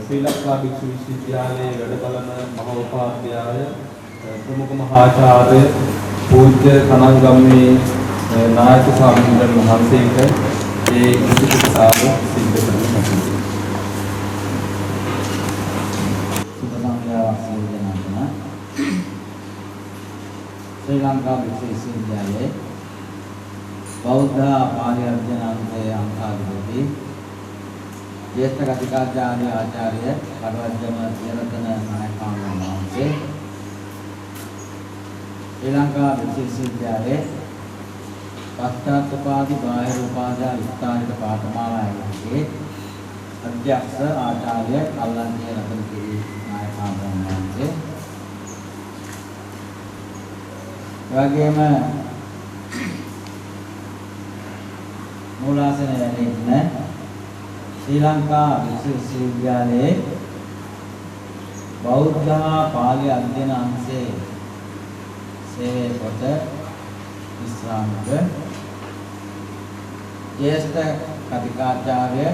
ශ්‍රී ලංකා භික්ෂු විශ්වවිද්‍යාලයේ වැඩ බලන මහෝපාධ්‍යාය ප්‍රමුඛ මහාචාර්ය පූජ්‍ය කනංගම්මේ නායක ස්වාමීන් වහන්සේට ඒ ඉතිරිසාව සිද්ධ කරනවා. ශ්‍රී ලංකා භික්ෂු විශ්වවිද්‍යාලයේ බෞද්ධ පාලි අධ්‍යනාංශයේ අංකාධිපති ජ්‍යෙෂ්ඨ කතිකාචාර්ය ආචාර්ය කඩවැද්දම යරතන නායකයන් වහන්සේ ශ්‍රී ලංකා භික්ෂු විශ්වවිද්‍යාලයේ පශ්චාත් උපාධි බාහිර උපාධි විස්තරිත පාඨමාලාවේ අධ්‍යක්ෂ ආචාර්ය කල්ලන්තිය රතනපිරි නායකයන් වහන්සේ එවැගේම මූලාසන වැඩෙන්න ශ්‍රී ලංකා විශ්වවිද්‍යාලයේ බෞද්ධ පාලි අධ්‍යයන අංශයේ සේවය කොට විශ්‍රාමික ජ්‍යෙෂ්ඨ කතිකාචාර්ය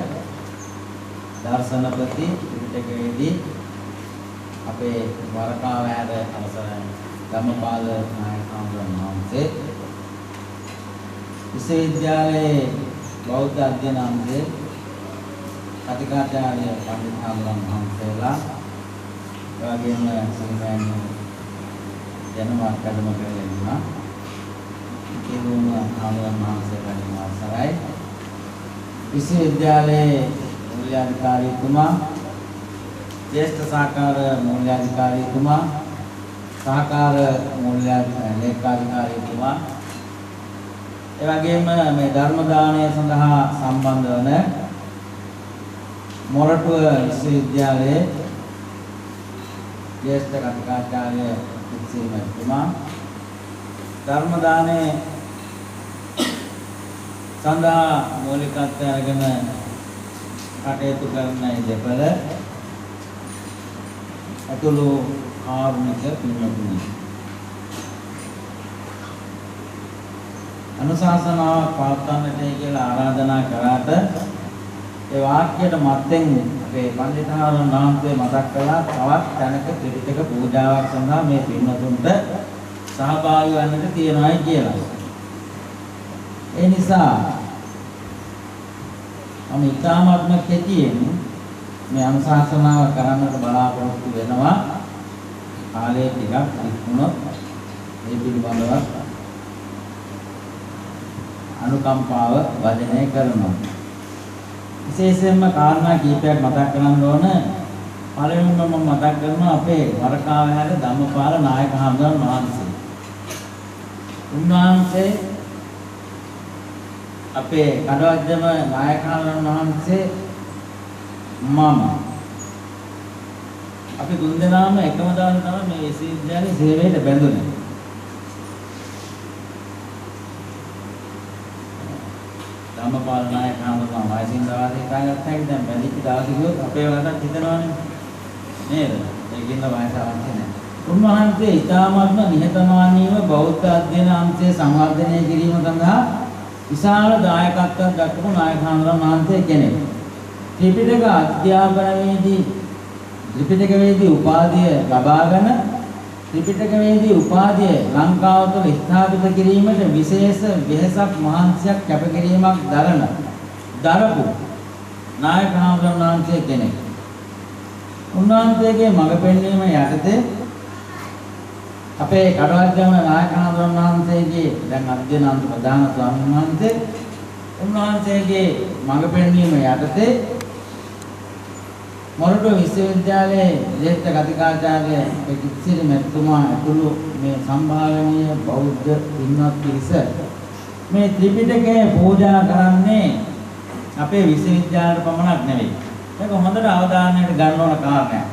දර්ශනපති ත්‍රිපිටකයේදී අපේ වරකාවැද අවසර ධම්මපාල නායකයන් වහන්සේ විශ්වවිද්‍යාලයේ බෞද්ධ අධ්‍යයන අංශයේ කතිකාචාර්ය පඬිත් හාමුදුරුවෝ වහන්සේලා එවැගේම සම්මාන ජනමාත් කඩම කරගෙන ඒ වුණ හාමුදුරුවෝ වහන්සේලාගේ අවසරයි විශ්වවිද්‍යාලයේ මූල්‍යාධිකාරීතුමා, ජ්‍යෙෂ්ඨ සහකාර මූල්‍යාධිකාරීතුමා, සහකාර ලේකාධිකාරීතුමා, ඒ වගේම මේ ධර්ම දානය සඳහා සම්බන්ධ වන මොරටුව විශ්වවිද්‍යාලයේ ජ්‍යෙෂ්ඨ කතිකාචාර්ය කුසිමතුමා, ධර්ම දානය සඳහා මූලිකත්වය අරගෙන කටයුතු කරන දෙපළ අතුළු කාරුණික පින්වතුනි, අනුශාසනාවක් පවත්වන්නට කියලා ආරාධනා කරාට ඒ වාක්‍යයට මත්තෙන් අපේ පඬිතුමාණන් වහන්සේ මතක් කළා තවත් තැනක ත්‍රිපිටක පූජාවක් සඳහා මේ පින්වතුන්ට සහභාගී වන්නට තියෙනවායි කියලා. ඒ නිසා මම ඉතාමත්ම කෙටියෙන් මේ අනුශාසනාව කරන්නට බලාපොරොත්තු වෙනවා. කාලය ටිකක් ඉක්මුණොත් මේ පිළිබඳව අනුකම්පාව වදනය කරනවා. විශේෂයෙන්ම කාරණා කීපයක් මතක් කරන්න ඕන. පළවෙනිම මම මතක් කරනවා අපේ වරකාවැහැර ධම්මපාල නායක හාමුදුරන් වහන්සේ. උන්වහන්සේ අපේ කඩවැද්දම නායක හාමුදුරන් වහන්සේ මම අපි තුන්දෙනාම එකම දාන තමයි මේ විශ්වවිද්‍යාලයේ සේවයට බැඳුනේ. ධම්මපාල නායක හාමුදුරුවෝ වයසින් දවසේ හිතාගත්තා කියලා දැන් බැඳිච්ච දවසේ ගියොත් අපේ වලට හිතනවනේ නේද? ඒකින්ද වයස අවශ්‍ය නැහැ. උන්වහන්සේ ඉතාමත්ම නිහතමානීව බෞද්ධ අධ්‍යයන අංශය සංවර්ධනය කිරීම සඳහා විශාල දායකත්වයක් දක්වපු නායක හාමුදුරුවෝ වහන්සේ කෙනෙක්. ත්‍රිපිටක අධ්‍යාපනයේදී ත්‍රිපිටකවේදී උපාධිය ලබාගෙන ත්‍රිපිටකවේදී උපාධිය ලංකාව තුළ ස්ථාපිත කිරීමට විශේෂ වෙහෙසක් මහන්සියක් කැපකිරීමක් දරපු නායක හාමුදුරුවෝ වහන්සේ කෙනෙක්. උන්වහන්සේගේ මඟ පෙන්වීම යටතේ අපේ කඩවැද්දම නායක හාමුදුරුවෝ වහන්සේගේ දැන් අධ්‍යයන අංශ ප්‍රධාන ස්වාමීන් වහන්සේ උන්වහන්සේගේ මඟ පෙන්වීම යටතේ මොරටුව විශ්වවිද්‍යාලයේ ජ්‍යෙෂ්ඨ කතිකාචාර්ය පිටිසිරි මෙතුමා ඇතුළු මේ සම්භාවනීය බෞද්ධ පින්වත් පිරිස මේ ත්‍රිපිටකය පූජා කරන්නේ අපේ විශ්වවිද්‍යාලයට පමණක් නෙවෙයි. මේක හොඳට අවධානයට ගන්න ඕන කාරණයක්.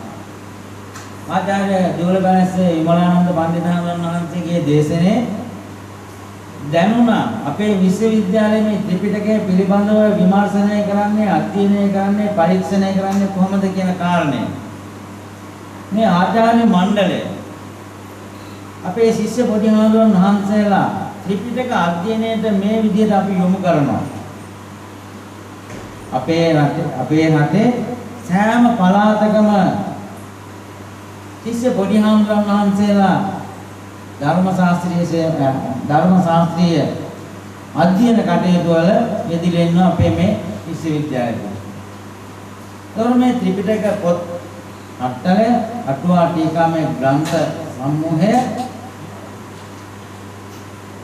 ආචාර්ය දිවුලපැලැස්සේ විමලානන්ද පඬිතුමාණන් වහන්සේගේ දේශනේ දැනුණා අපේ විශ්වවිද්‍යාලයේ මේ ත්‍රිපිටකය පිළිබඳව විමර්ශනය කරන්නේ, අධ්‍යයනය කරන්නේ, පරීක්ෂණය කරන්නේ කොහොමද කියන කාරණය. මේ ආචාර්ය මණ්ඩලය අපේ ශිෂ්‍ය පොඩි හාමුදුරුවෝ වහන්සේලා ත්‍රිපිටක අධ්‍යයනයට මේ විදිහට අපි යොමු කරනවා. අපේ රටේ සෑම පළාතකම ශිෂ්‍ය පොඩි හාමුදුරුවෝ වහන්සේලා ධර්ම ශාස්ත්‍රීය අධ්‍යයන කටයුතු වල යෙදিলা ඉන්නවා අපේ මේ විශ්වවිද්‍යාලයේ. ඒතකොට මේ ත්‍රිපිටක පොත් අට්ටලය අටුවා ටීකාමය ග්‍රන්ථ සමූහය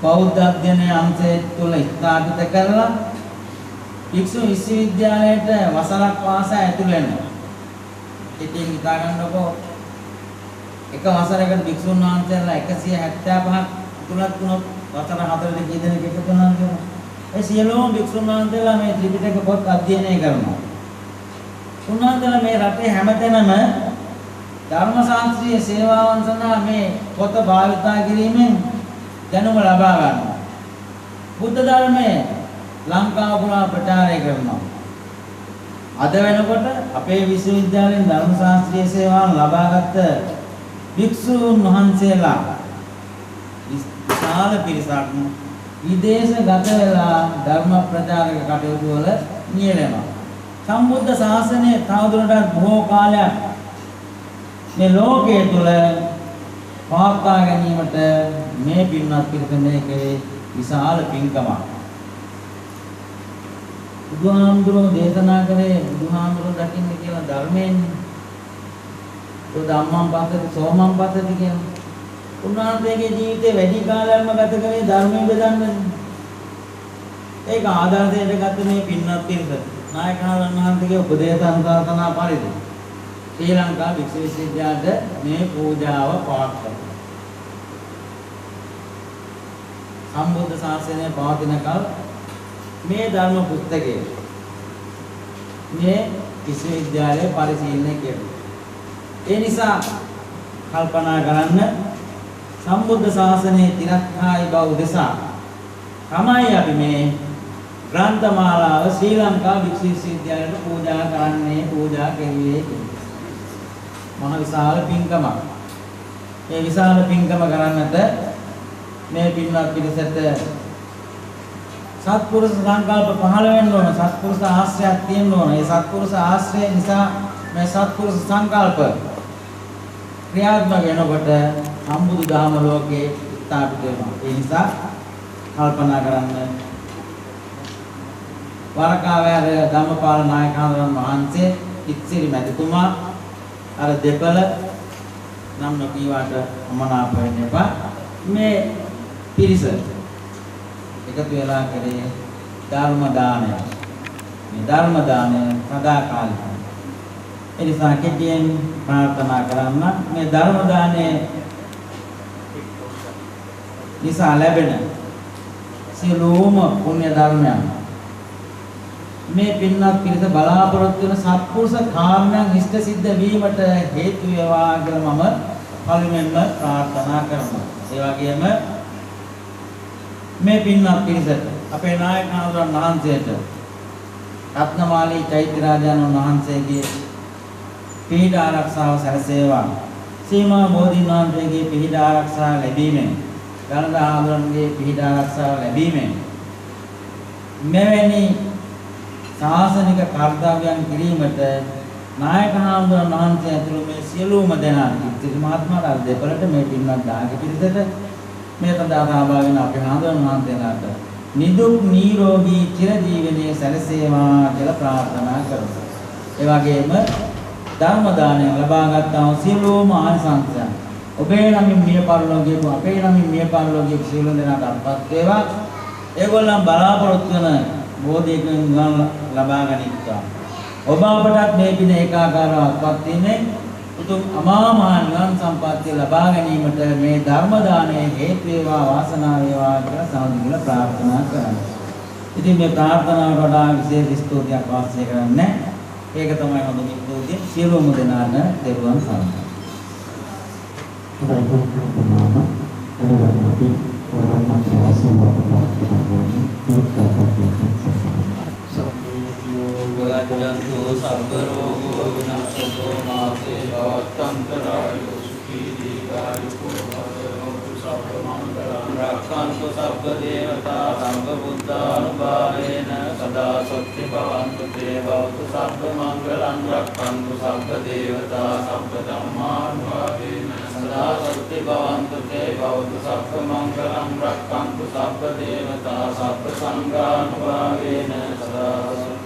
බෞද්ධ අධ්‍යයන අංශය තුළ ස්ථාපිත කරලා වික්ෂු විශ්වවිද්‍යාලයට වසරක් වාසා ඇතුළු වෙනවා. ඉතින් හිතා ගන්නකො එක වසරයකට භික්ෂුන් වහන්සේලා 175ක් තුනක් වුණොත් වසර 4ට කී දෙනෙක් එකතු වෙනවද කියලා. ඒ සියලුම භික්ෂුන් වහන්සේලා මේ ත්‍රිපිටක පොත් අධ්‍යයනය කරනවා. උන්වහන්සේලා මේ රටේ හැමතැනම ධර්ම ශාස්ත්‍රීය සේවාවන් සඳහා මේ පොත භාවිතා කිරීමෙන් දැනුම ලබා ගන්නවා. බුද්ධ ධර්මයේ ලංකාව පුරා ප්‍රචාරය කරනවා. අද වෙනකොට අපේ විශ්වවිද්‍යාලයෙන් ධර්ම ශාස්ත්‍රීය සේවාවන් ලබාගත් භික්ෂුන් වහන්සේලා විශාල පිරිසක් විදේශගත වෙලා ධර්ම ප්‍රචාරක කටයුතු වල නියැලෙනවා. සම්බුද්ධ ශාසනය තවදුරටත් බොහෝ කාලයක් මේ ලෝකයේ තුල පවත්වා ගැනීමට මේ පින්වත් පිරිස මේකේ විශාල පින්කමක්. බුදුහාමුදුරුවෝ දේශනා කරේ බුදුහාමුදුරුවෝ දකින්න කියලා ධර්මයෙන් ධම්මං පස්සති සෝමං පස්සති කියන උන්වහන්සේගේ ජීවිතේ වැඩි කාලයක්ම ගත කරේ ධර්මයේ බෙදන්නේ. ඒක ආදර්ශයට ගත මේ පින්වත් පිරිස නායකයන් වහන්සේගේ උපදේශ අනුශාසනා පරිදි ශ්‍රී ලංකා විශ්ව විද්‍යාලයට මේ පූජාව පවත්වනවා. සම්බුද්ධ ශාසනය පවතින කල මේ ධර්ම පුස්තකය මේ විශ්වවිද්‍යාලයේ පරිශීලනය කෙරුවා. ඒ නිසා කල්පනා කරන්න සම්බුද්ධ ශාසනයේ තිරස්කාරී බව උදෙසා තමයි අපි මේ ග්‍රන්ථමාලාව ශ්‍රී ලංකා විශ්වවිද්‍යාලයට පූජා කරන්නේ පූජා කෙරුවේ. මොන විශාල පින්කමක්. මේ විශාල පින්කම කරන්නට මේ පින්වත් පිරිසට සත්පුරුෂ සංකල්ප පහළ වෙන්න ඕන. සත්පුරුෂ ආශ්‍රයයක් තියෙන්න ඕන. ඒ සත්පුරුෂ ආශ්‍රය නිසා මේ සත්පුරුෂ සංකල්ප ක්‍රියාත්මක වෙනකොට සම්බුදු දහම ලෝකේ ස්ථාපිත වෙනවා. ඒ නිසා කල්පනා කරන්න වරකාවැර ධම්මපාල නායකයන් වහන්සේ ඉත්සිරි මැතිතුමා අර දෙපළ නම් නොකීවාට අමනාප වෙන්න එපා. මේ පිරිස එකතු වෙලා කරේ ධර්ම දානය. මේ ධර්ම දානය සදාකාලිකයි. ඒ නිසා කෙටියෙන් ප්‍රාර්ථනා කරන්න මේ ධර්ම දානය නිසා ලැබෙන සියලුම පුණ්‍ය ධර්මයන් මේ පින්වත් පිරිස බලාපොරොත්තු වෙන සත්පුරුෂ කාමයන් ඉෂ්ට සිද්ධ වීමට හේතු වේවා කියලා මම පළමුවෙන්ම ප්‍රාර්ථනා කරනවා. ඒ වගේම මේ පින්වත් පිරිසට අපේ නායක හඳුනන වහන්සේට රත්නමාලී චෛත්‍යරාජානන් වහන්සේගේ පිහිට ආරක්ෂාව සැලසේවා. සීමා බෝධීන් වහන්සේගේ පිහිට ආරක්ෂාව ලැබීමෙන් ගණද හඳුනන්ගේ පිහිට ආරක්ෂාව ලැබීමෙන් මෙවැනි ශාසනික කර්තව්‍යයන් කිරීමට නායක හඳුනන වහන්සේ ඇතුළු මේ සියලුම දෙනා ඉතිරි මහත්මයාට දෙපළට මේ පින්වත් දායක පිරිසට මේ සඳහා සහභාගී වෙන අපේ හඳුනන වහන්සේලාට නිදුක් නිරෝගී චිරජීවනයේ සැලසේවා කියලා ප්‍රාර්ථනා කරමු. ඒ වගේම ධර්ම දානය ලබා ගන්නා සියලුම ආනිසංසයන් ඔබේ නමින් මිය පරලෝකයේ අපේ නමින් මිය පරලෝකයේ සියලු දෙනාට අත්පත් වේවා. ඒගොල්ලන් බලාපොරොත්තු වෙන බෝධියකින් නිවන් ලබා ගනිත්වා. ඔබ අපටත් මේ පින ඒකාකාරව අත්පත් වීමෙන් උතුම් අමා මහ නිවන් සම්පත්තිය ලබා ගැනීමට මේ ධර්ම දානය හේතු වේවා වාසනාව වේවා කියලා සාදුකින් ප්‍රාර්ථනා කරනවා. ඉතින් මේ ප්‍රාර්ථනාවට වඩා විශේෂ ස්තුතියක් අවශ්‍ය කරන්නේ. ඒක තමයි හොඳ ස්තුතිය. සියලුම දෙනාට දරුවන් සරණයි. Gajjantu sabbarogo vinassato mate bhavatantarayo sukhi dikayuko bhagavatu sabbamangalam rakkantu sabbadevata sabbbuddhanubhavena sada sattva bhavantu te bhavatu sabbamangalam rakkantu sabbadevata sabbadhammanubhavena sada sattva bhavantu te bhavatu sabbamangalam rakkantu sabbadevata sabbasanghanubhavena sada